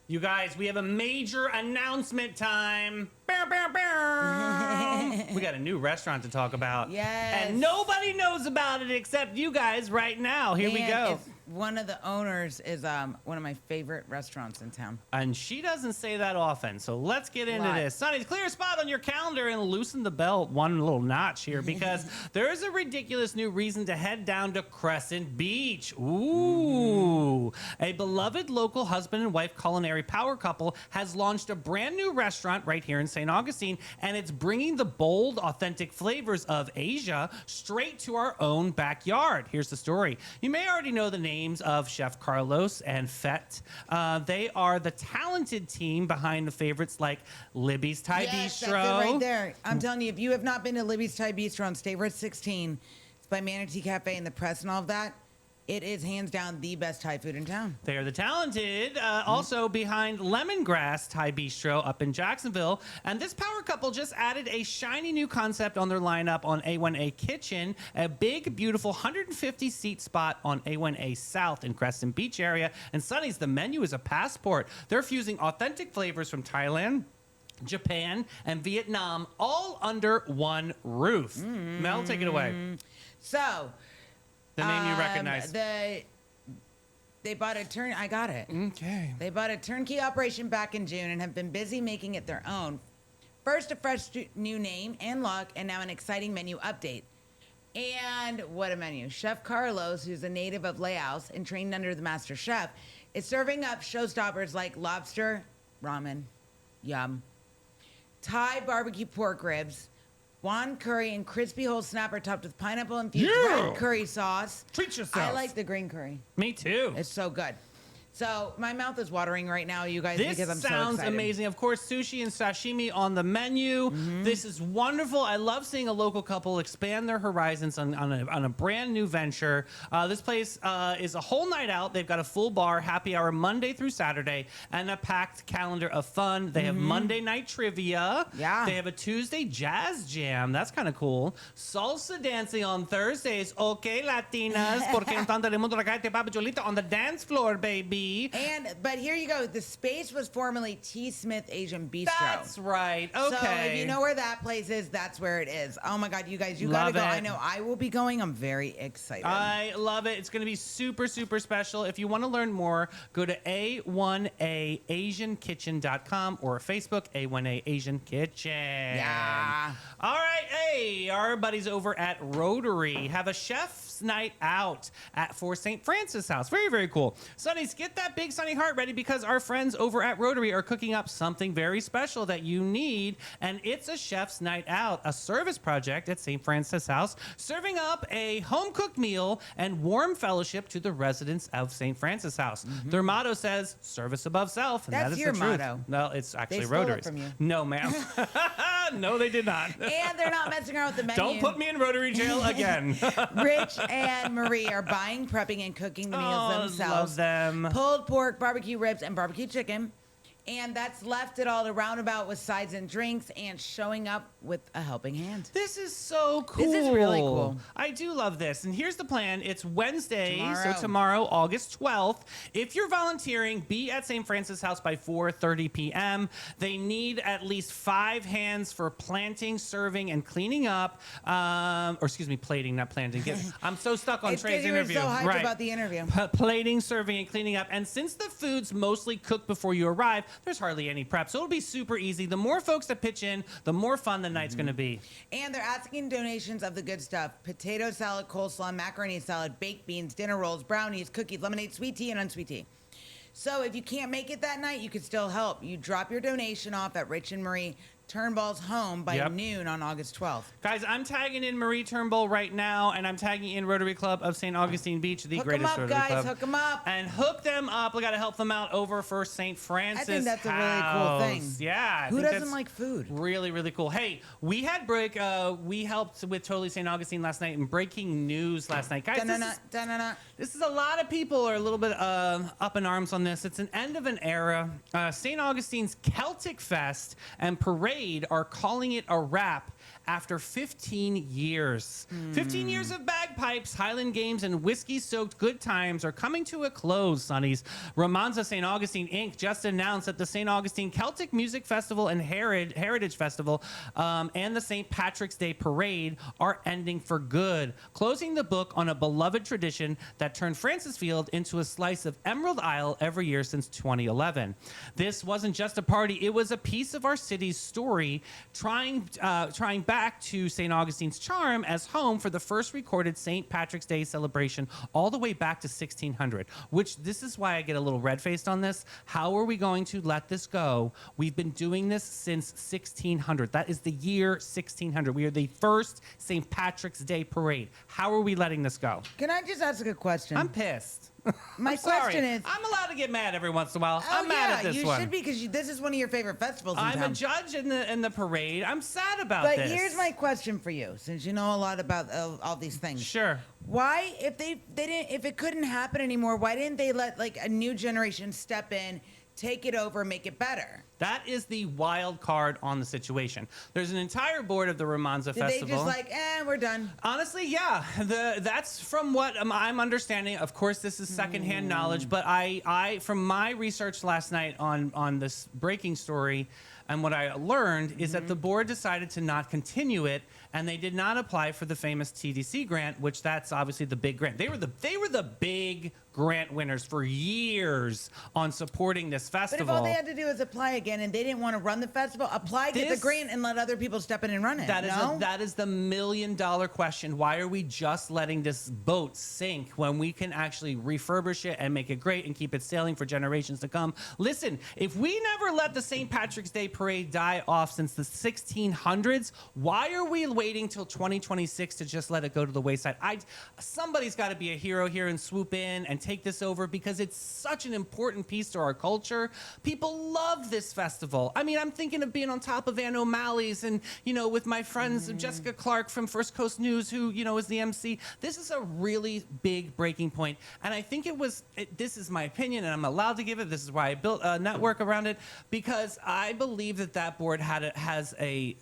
You guys, we have a major announcement time. Bow, bow, bow. We got a new restaurant to talk about.
Yes.
And nobody knows about it except you guys right now. Here we
and
go.
it's- one of the owners is one of my favorite restaurants in town.
And she doesn't say that often, so let's get into
What?
this. Sonny's clear a spot on your calendar and loosen the belt one little notch here, because there's a ridiculous new reason to head down to Crescent Beach. Ooh. A beloved local husband and wife culinary power couple has launched a brand new restaurant right here in St. Augustine, and it's bringing the bold, authentic flavors of Asia straight to our own backyard. Here's the story. You may already know the names of Chef Carlos and Fett. They are the talented team behind the favorites like Libby's Thai
Yes,
Bistro.
that's it right there. I'm telling you, if you have not been to Libby's Thai Bistro on State Road 16, it's by Manatee Cafe and the press and all of that. It is hands down the best Thai food in town.
They are the talented, also behind Lemongrass Thai Bistro up in Jacksonville. And this power couple just added a shiny new concept on their lineup on A1A Kitchen, a big, beautiful 150-seat spot on A1A South in Crescent Beach area. And Sonny's, the menu is a passport. They're fusing authentic flavors from Thailand, Japan, and Vietnam all under one roof. Mel, take it away.
So,
The name you recognize.
They bought a I got it.
Okay.
They bought a turnkey operation back in June and have been busy making it their own. First, a fresh new name and look, and now an exciting menu update. And what a menu. Chef Carlos, who's a native of Laos and trained under the master chef, is serving up showstoppers like lobster, ramen, yum, Thai barbecue pork ribs, Guan curry and crispy whole snapper topped with pineapple infused red curry sauce.
Treat yourself.
I like the green curry.
Me too.
It's so good. So my mouth is watering right now, you guys,
This
because I'm so
sounds
excited.
amazing. Of course, sushi and sashimi on the menu. This is wonderful. I love seeing a local couple expand their horizons on a brand new venture. This place is a whole night out. They've got a full bar, happy hour Monday through Saturday, and a packed calendar of fun. They have Monday night trivia.
Yeah.
They have a Tuesday jazz jam. That's kind of cool. Salsa dancing on Thursdays. Okay, Latinas, porque no tanto el mundo la calle, Papa Cholita on the dance floor, baby.
But here you go. The space was formerly T. Smith Asian Bistro.
That's right. Okay.
So if you know where that place is, that's where it is. Oh my God, you guys, you gotta
Love
go.
it.
I know I will be going. I'm very excited.
I love it. It's going to be super, super special. If you want to learn more, go to A1AAsiankitchen.com or Facebook, A1A Asian Kitchen.
Yeah.
All right. Hey, our buddies over at Rotary have a chef's night out for St. Francis House. Very, very cool. Sonnies, get that big sunny heart ready because our friends over at Rotary are cooking up something very special that you need. And it's a chef's night out, a service project at St. Francis House, serving up a home-cooked meal and warm fellowship to the residents of St. Francis House. Their motto says, service above self. And
That's
that is
your
the truth.
motto.
No, it's actually
They stole it
Rotary's.
from you.
No, ma'am. No, they did not.
And they're not messing around with the menu.
Don't put me in Rotary jail again.
Rich and Marie are buying, prepping, and cooking the meals
Oh,
themselves.
love them.
Pulled pork, barbecue ribs, and barbecue chicken. And that's left it all to roundabout with sides and drinks and showing up with a helping hand.
This is so cool.
This is really cool.
I do love this. And here's the plan. It's Wednesday, so
Tomorrow.
tomorrow, August 12th. If you're volunteering, be at St. Francis House by 4:30 p.m. They need at least 5 hands for planting, serving, and cleaning up. Plating, not planting. I'm so stuck on
It's
Trey's
'cause you were
interview.
so hyped about the interview.
Plating, serving, and cleaning up. And since the food's mostly cooked before you arrive, there's hardly any prep. So it'll be super easy. The more folks that pitch in, the more fun the night's going to be.
And they're asking donations of the good stuff: potato salad, coleslaw, macaroni salad, baked beans, dinner rolls, brownies, cookies, lemonade, sweet tea, and unsweet tea. So if you can't make it that night, you can still help. You drop your donation off at Rich and Marie Turnbull's home by
Yep.
noon on August 12th.
Guys, I'm tagging in Marie Turnbull right now, and I'm tagging in Rotary Club of St. Augustine Beach, the
Hook 'em
greatest
up,
Rotary
guys.
Club.
Hook 'em up.
And hook them up. We got to help them out over for St. Francis.
I think that's a really cool thing.
House. Yeah. I
Who
think
doesn't
that's
like food?
Really, really cool. Hey, we had we helped with Totally St. Augustine last night and breaking news last night. Guys,
Dun-dun-dun, dun-dun-dun.
this is a lot of people are a little bit up in arms on this. It's an end of an era. St. Augustine's Celtic Fest and Parade are calling it a wrap after 15 years. 15 years of bagpipes, Highland games, and whiskey-soaked good times are coming to a close, Sonnies. Romanza St. Augustine, Inc. just announced that the St. Augustine Celtic Music Festival and Heritage Festival and the St. Patrick's Day Parade are ending for good, closing the book on a beloved tradition that turned Francis Field into a slice of Emerald Isle every year since 2011. This wasn't just a party, it was a piece of our city's story, trying back to St. Augustine's charm as home for the first recorded St. Patrick's Day celebration all the way back to 1600, which this is why I get a little red-faced on this. How are we going to let this go? We've been doing this since 1600. That is the year 1600. We are the first St. Patrick's Day parade. How are we letting this go?
Can I just ask a question?
I'm pissed.
My
I'm sorry.
question is...
I'm allowed to get mad every once in a while.
Oh,
I'm mad
yeah,
at this
you
one.
should be, because this is one of your favorite festivals in
I'm
town.
a judge in the parade. I'm sad about
But
this.
here's my question for you, since you know a lot about all these things.
Sure.
Why, if they didn't, if it couldn't happen anymore, why didn't they let like a new generation step in, take it over, make it better.
That is the wild card on the situation. There's an entire board of the Romanza Festival.
Did they just like, we're done?
Honestly, yeah. That's from what I'm understanding. Of course, this is secondhand knowledge, but I from my research last night on this breaking story, and what I learned is that the board decided to not continue it, and they did not apply for the famous TDC grant, which that's obviously the big grant. They were the big grant winners for years on supporting this
But
festival.
if all they had to do was apply again and they didn't want to run the festival, apply, get the grant, and let other people step in and run it.
That is the $1 million question. Why are we just letting this boat sink when we can actually refurbish it and make it great and keep it sailing for generations to come? Listen, if we never let the St. Patrick's Day parade die off since the 1600s, why are we waiting till 2026 to just let it go to the wayside? Somebody's got to be a hero here and swoop in and take this over, because it's such an important piece to our culture. People love this festival. I mean, I'm thinking of being on top of Ann O'Malley's and, with my friends Jessica Clark from First Coast News, who, is the MC. This is a really big breaking point. And I think this is my opinion, and I'm allowed to give it. This is why I built a network around it, because I believe that board has a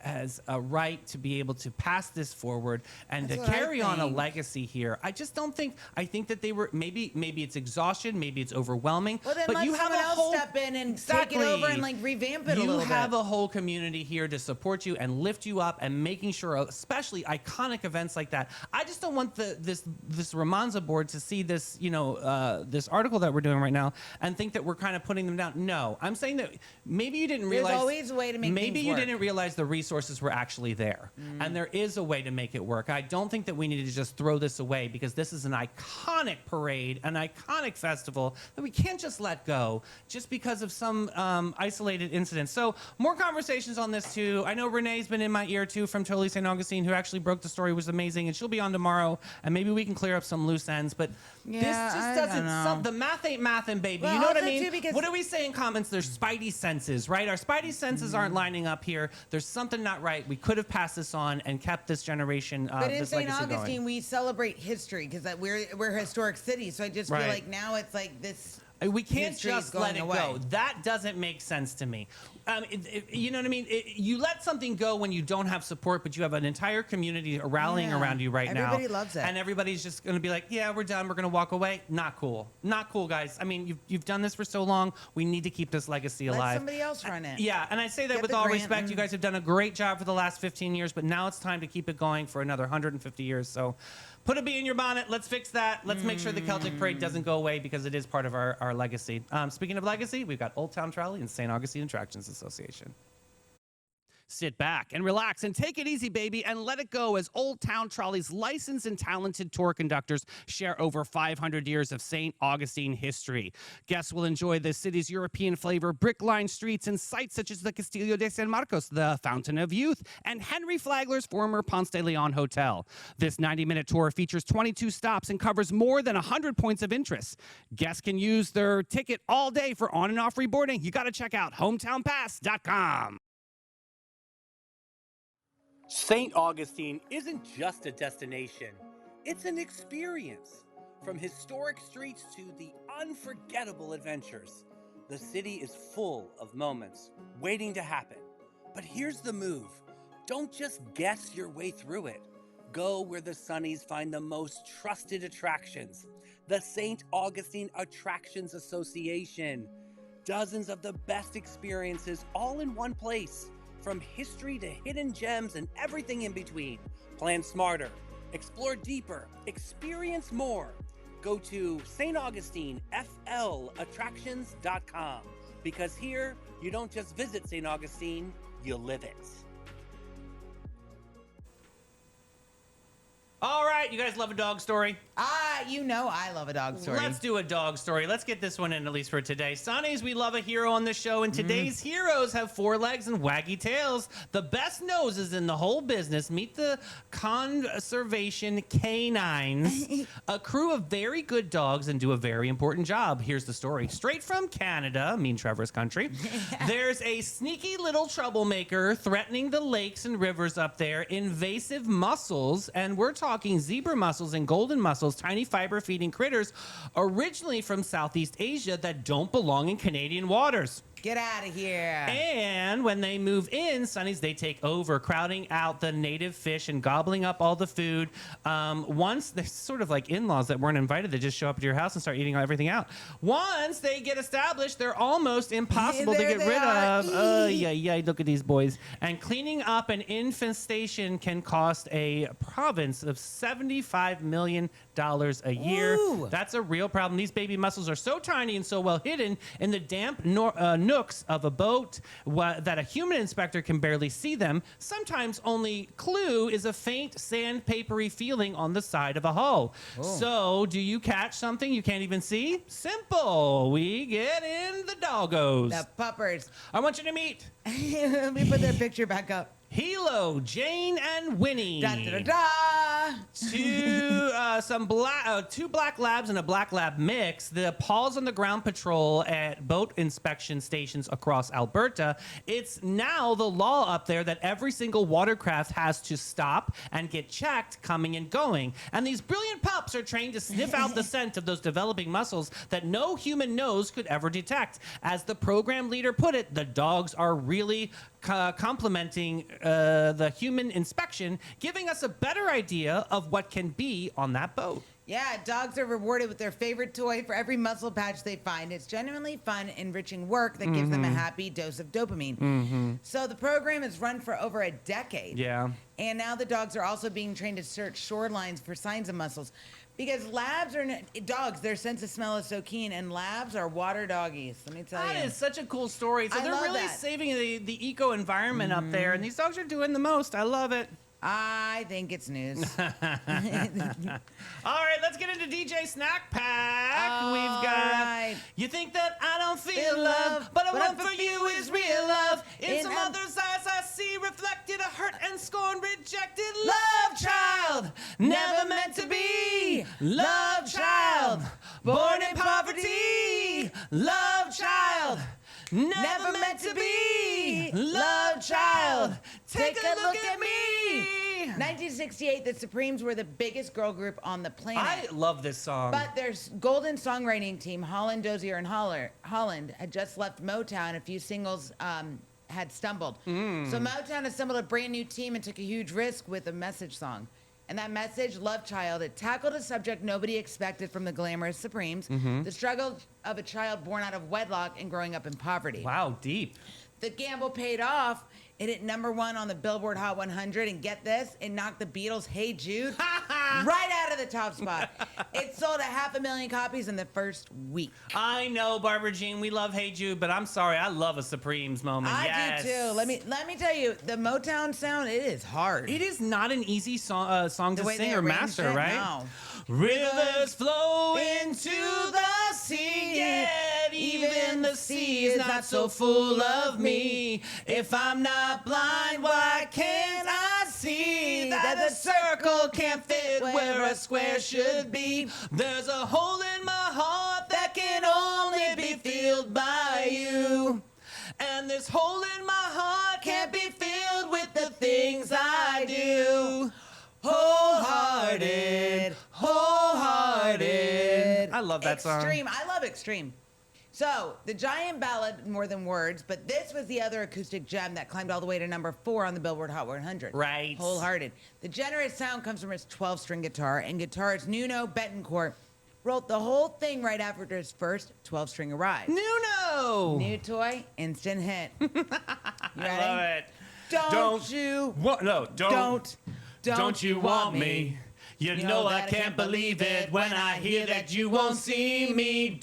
right to be able to pass this forward and to carry on a legacy here. I just don't think, I think that they were, maybe it's exhaustion, maybe it's overwhelming.
Well, then
but
let
you have
someone
a
else
whole,
step in and
exactly.
take it over and revamp it a little bit.
You have a whole community here to support you and lift you up, and making sure, especially iconic events like that. I just don't want this Romanza board to see this, this article that we're doing right now and think that we're kind of putting them down. No, I'm saying that maybe you didn't realize.
There's always a way to make
maybe
things
you
work.
didn't realize the resources were actually there, and there is a way to make it work. I don't think that we need to just throw this away, because this is an iconic parade, an iconic festival that we can't just let go just because of some isolated incident. So more conversations on this too. I know Renee's been in my ear too from Totally St. Augustine, who actually broke the story, was amazing, and she'll be on tomorrow, and maybe we can clear up some loose ends. But
Yeah,
this just
I
doesn't.
don't know.
The math ain't mathin', baby.
Well,
You know what I
also,
mean?
too, because-
What do we say in comments? There's spidey senses, right? Our spidey senses aren't lining up here. There's something not right. We could have passed this on and kept this generation,
But in
this
St.
legacy
Augustine,
going.
we celebrate history because we're a historic city. So I just feel
Right.
like now it's like this.
We can't
history is
just let
going
it
away.
go. That doesn't make sense to me. You know what I mean? You let something go when you don't have support, but you have an entire community rallying
Yeah.
around you right now.
Everybody loves it.
And everybody's just going to be like, yeah, we're done. We're going to walk away. Not cool. Not cool, guys. I mean, you've done this for so long. We need to keep this legacy
Let
alive.
somebody else run it.
Yeah, and I say that
Get
with
the
all
grant
respect.
and-
You guys have done a great job for the last 15 years, but now it's time to keep it going for another 150 years. So put a bee in your bonnet. Let's fix that. Let's make sure the Celtic Parade doesn't go away, because it is part of our legacy. Speaking of legacy, we've got Old Town Trolley and St. Augustine Attractions Association. Sit back and relax and take it easy, baby, and let it go as Old Town Trolley's licensed and talented tour conductors share over 500 years of St. Augustine history. Guests will enjoy the city's European flavor, brick-lined streets, and sites such as the Castillo de San Marcos, the Fountain of Youth, and Henry Flagler's former Ponce de Leon Hotel. This 90-minute tour features 22 stops and covers more than 100 points of interest. Guests can use their ticket all day for on- and off-free boarding. You got to check out hometownpass.com. St. Augustine isn't just a destination, it's an experience. From historic streets to the unforgettable adventures, the city is full of moments waiting to happen. But here's the move. Don't just guess your way through it. Go where the Sunnies find the most trusted attractions. The St. Augustine Attractions Association. Dozens of the best experiences all in one place. From history to hidden gems and everything in between. Plan smarter, explore deeper, experience more. Go to StAugustineflattractions.com, because here you don't just visit St. Augustine, you live it. All right, you guys love a dog story?
I love a dog story.
Let's do a dog story. Let's get this one in, at least for today. Sonnies, we love a hero on the show, and today's heroes have 4 legs and waggy tails. The best noses in the whole business. Meet the Conservation Canines, a crew of very good dogs and do a very important job. Here's the story. Straight from Canada, mean Trevor's country, there's a sneaky little troublemaker threatening the lakes and rivers up there, invasive mussels, and we're talking zebra mussels and golden mussels, tiny fiber-feeding critters originally from Southeast Asia that don't belong in Canadian waters.
Get out of here.
And when they move in, Sunnies, they take over, crowding out the native fish and gobbling up all the food. Once they're sort of like in-laws that weren't invited, they just show up at your house and start eating everything out. Once they get established, they're almost impossible to get rid of. Yeah, look at these boys. And cleaning up an infestation can cost a province of $75 million a year.
Ooh.
That's a real problem. These baby mussels are so tiny and so well hidden in the damp nooks of a boat that a human inspector can barely see them. Sometimes only clue is a faint sandpapery feeling on the side of a hull. So do you catch something you can't even see? Simple. We get in the doggos.
The puppers.
I want you to meet
Let me put their picture back up.
Hilo, Jane, and Winnie.
Da, da, da, da.
Two black labs and a black lab mix. The Paws on the Ground patrol at boat inspection stations across Alberta. It's now the law up there that every single watercraft has to stop and get checked coming and going. And these brilliant pups are trained to sniff out the scent of those developing mussels that no human nose could ever detect. As the program leader put it, the dogs are really complementing the human inspection, giving us a better idea of what can be on that boat.
Yeah, dogs are rewarded with their favorite toy for every mussel patch they find. It's genuinely fun, enriching work that gives them a happy dose of dopamine. So the program has run for over a decade.
Yeah.
And now the dogs are also being trained to search shorelines for signs of mussels. Because labs are dogs, their sense of smell is so keen, and labs are water doggies. Let me tell you.
That is such a cool story. So
I
they're
love
really
that.
saving the eco environment up there, and these dogs are doing the most. I love it.
I think it's news.
All right, let's get into DJ Snack Pack. We've got
right.
You think that I don't feel love, but I want for you is real love. In some others' eyes I see reflected a hurt and scorn, rejected love child, never meant to be. Love child, born in poverty. Love child, never meant to be. Love child, take a look at me.
1968, the Supremes were the biggest girl group on the planet.
I love this song.
But their golden songwriting team, Holland, Dozier, and Holland, had just left Motown. A few singles had stumbled. So Motown assembled a brand new team and took a huge risk with a message song. And that message, Love Child, it tackled a subject nobody expected from the glamorous Supremes, the struggle of a child born out of wedlock and growing up in poverty.
Wow, deep.
The gamble paid off. It hit #1 on the Billboard Hot 100, and get this, it knocked the Beatles' Hey Jude right out of the top spot. It sold 500,000 copies in the first week.
I know, Barbara Jean, we love Hey Jude, but I'm sorry, I love a Supremes moment.
I do too. Let me tell you, the Motown sound, it is hard.
It is not an easy song to
way
sing
they
or
arranged
master,
it,
right?
no.
Rivers flow into the sea, yet even the sea is not so full of me. If I'm not blind, why can't I see that the circle can't fit where a square should be? There's a hole in my heart that can only be filled by you. And this hole in my heart can't be filled with the things I do. Wholehearted, wholehearted. I love that song.
Extreme. I love Extreme. So, the giant ballad, More Than Words, but this was the other acoustic gem that climbed all the way to #4 on the Billboard Hot 100.
Right.
Wholehearted. The generous sound comes from his 12-string guitar, and guitarist Nuno Betancourt wrote the whole thing right after his first 12-string arrived.
Nuno!
New toy, instant hit. You ready?
I love it.
Don't you
Don't you want me? You know I can't believe it when I hear that you won't see me.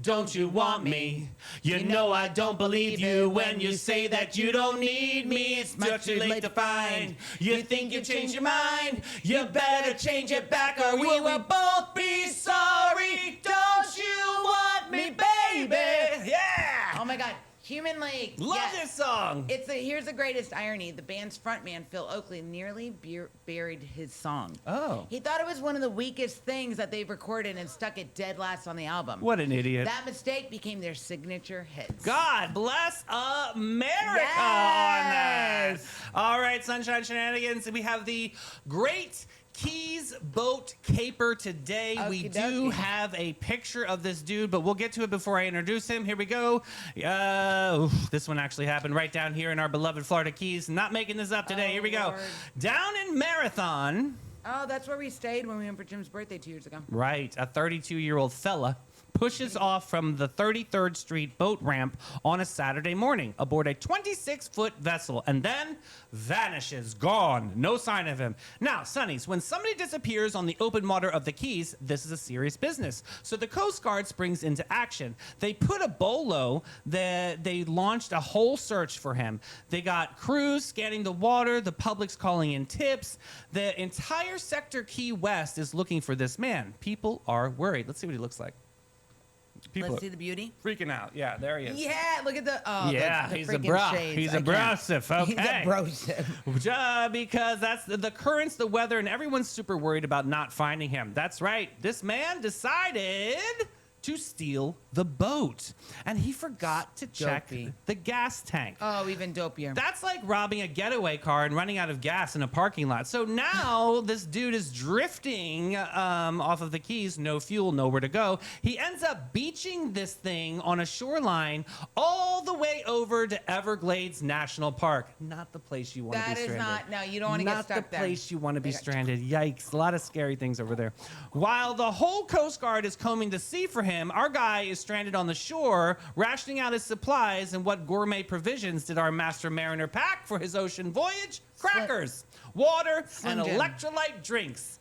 Don't you want me? You know I don't believe you when you say that you don't need me. It's much too late to find. You think you've changed your mind? You better change it back or we will both be sorry. Don't you want me, baby? Yeah!
Oh my God. Human League.
Love
Yes.
this song.
Here's the greatest irony. The band's frontman, Phil Oakley, nearly buried his song.
Oh.
He thought it was one of the weakest things that they've recorded and stuck it dead last on the album.
What an idiot.
That mistake became their signature hits.
God bless America
Yes.
on that. All right, Sunshine Shenanigans. We have the great Keys boat caper today. We
Okie
do
dokie.
have a picture of this dude, but we'll get to it before I introduce him. Here we go. This one actually happened right down here in our beloved Florida Keys. Not making this up today.
Oh,
Here we go.
Lord.
Down in Marathon.
Oh, that's where we stayed when we went for Jim's birthday 2 years ago.
Right, a 32-year-old fella pushes off from the 33rd Street boat ramp on a Saturday morning aboard a 26-foot vessel and then vanishes, gone, no sign of him. Now, Sonnies, when somebody disappears on the open water of the Keys, this is a serious business. So the Coast Guard springs into action. They put a bolo, they launched a whole search for him. They got crews scanning the water, the public's calling in tips. The entire sector Key West is looking for this man. People are worried. Let's see what he looks like. People
Let's see the beauty.
freaking out. Yeah, there he is.
Yeah, look at the
Yeah,
the
he's a
freaking
bro.
shades.
He's
I
a
can't.
brosif. Okay.
He's a brosif.
Because that's the currents, the weather, and everyone's super worried about not finding him. That's right. This man decided to steal the boat, and he forgot to check
Dopey.
the gas tank.
Oh, even dopier.
That's like robbing a getaway car and running out of gas in a parking lot. So now this dude is drifting off of the Keys, no fuel, nowhere to go. He ends up beaching this thing on a shoreline all the way over to Everglades National Park. Not the place you want to be
That is
stranded.
not. No, you don't want to get stuck
Not the
there.
place you want to be
They got-
stranded. Yikes. A lot of scary things over there. While the whole Coast Guard is combing the sea for him, our guy is stranded on the shore, rationing out his supplies. And what gourmet provisions did our master mariner pack for his ocean voyage? Crackers, water,
Slim
and
Jim.
electrolyte drinks.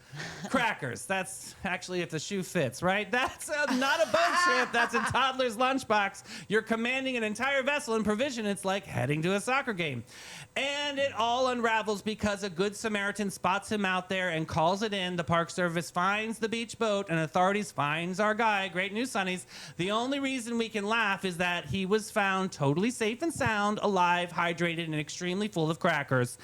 Crackers. That's actually if the shoe fits, right? That's not a boat trip. That's a toddler's lunchbox. You're commanding an entire vessel and provision. It's like heading to a soccer game. And it all unravels because a good Samaritan spots him out there and calls it in. The Park Service finds the beach boat and authorities finds our guy. Great news, Sonnies. The only reason we can laugh is that he was found totally safe and sound, alive, hydrated, and extremely full of crackers.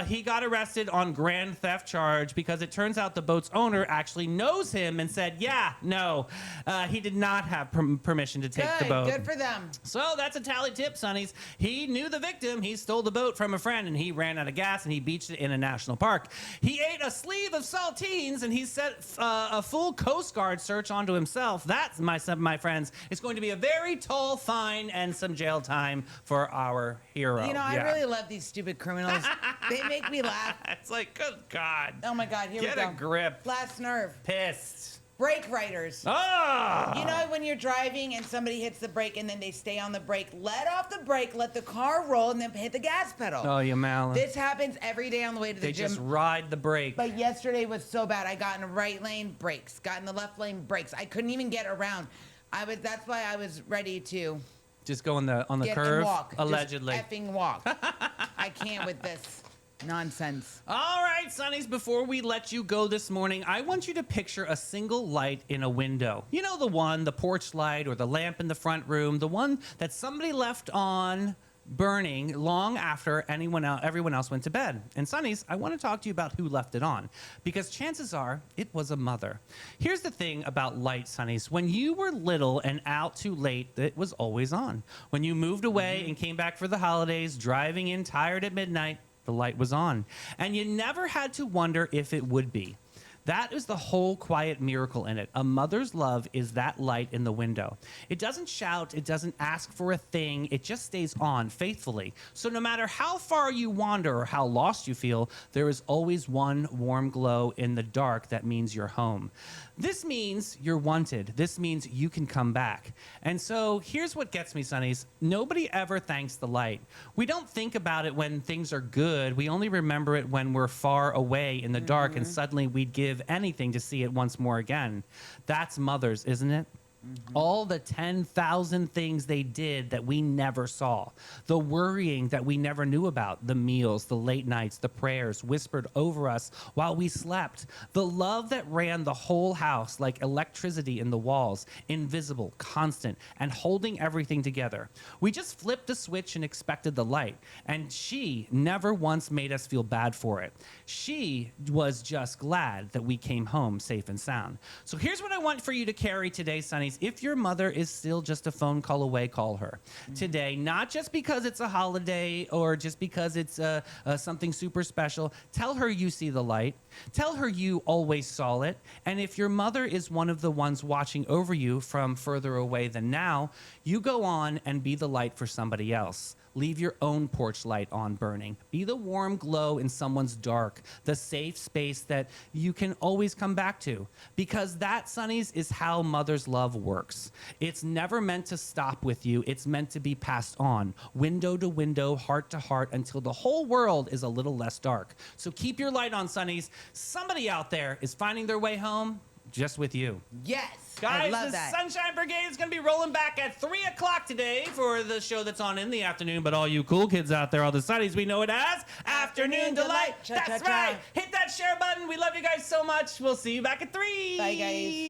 He got arrested on grand theft charge because it turns out the boat's owner actually knows him and said, he did not have permission to take the boat.
Good for them.
So that's a tally tip, Sonnies. He knew the victim. He stole the boat from a friend, and he ran out of gas, and he beached it in a national park. He ate a sleeve of saltines, and he set a full Coast Guard search onto himself. That, my friends, is going to be a very tall fine and some jail time for our hero.
You know, I really love these stupid criminals. They make me laugh.
It's like, good God.
Oh my God, here
Get
we
a
go.
grip.
Last nerve.
Pissed.
Brake riders.
Oh!
You know when you're driving and somebody hits the brake and then they stay on the brake, let off the brake, let the car roll, and then hit the gas pedal.
Oh, you malin.
This happens every day on the way to the
They
gym.
just ride the brake.
But yesterday was so bad. I got in the right lane, brakes. Got in the left lane, brakes. I couldn't even get around. That's why I was ready to
Just go on the
get
curve,
and walk.
allegedly.
Just effing walk. I can't with this nonsense.
All right, Sonnies, before we let you go this morning, I want you to picture a single light in a window. You know the one, the porch light or the lamp in the front room, the one that somebody left on burning long after everyone else went to bed. And Sonnies, I want to talk to you about who left it on, because chances are it was a mother. Here's the thing about light, Sonnies. When you were little and out too late, it was always on. When you moved away and came back for the holidays, driving in tired at midnight, the light was on. And you never had to wonder if it would be. That is the whole quiet miracle in it. A mother's love is that light in the window. It doesn't shout, it doesn't ask for a thing, it just stays on faithfully. So no matter how far you wander or how lost you feel, there is always one warm glow in the dark that means you're home. This means you're wanted. This means you can come back. And so here's what gets me, Sonnies. Nobody ever thanks the light. We don't think about it when things are good. We only remember it when we're far away in the dark and suddenly we'd give anything to see it once more again. That's mothers, isn't it? All the 10,000 things they did that we never saw. The worrying that we never knew about. The meals, the late nights, the prayers whispered over us while we slept. The love that ran the whole house like electricity in the walls. Invisible, constant, and holding everything together. We just flipped a switch and expected the light. And she never once made us feel bad for it. She was just glad that we came home safe and sound. So here's what I want for you to carry today, Sonnies. Sonnies, if your mother is still just a phone call away, call her today. Not just because it's a holiday or just because it's something super special. Tell her you see the light. Tell her you always saw it. And if your mother is one of the ones watching over you from further away than now, you go on and be the light for somebody else. Leave your own porch light on burning. Be the warm glow in someone's dark, the safe space that you can always come back to. Because that, Sonnies, is how mother's love works. It's never meant to stop with you. It's meant to be passed on, window to window, heart to heart, until the whole world is a little less dark. So keep your light on, Sonnies. Somebody out there is finding their way home just with you.
Yes.
Guys,
I love
the
that.
Sunshine Brigade is going to be rolling back at 3 o'clock today for the show that's on in the afternoon. But all you cool kids out there, all the Sonnies, we know it as Afternoon Delight. That's right. Hit that share button. We love you guys so much. We'll see you back at 3.
Bye, guys.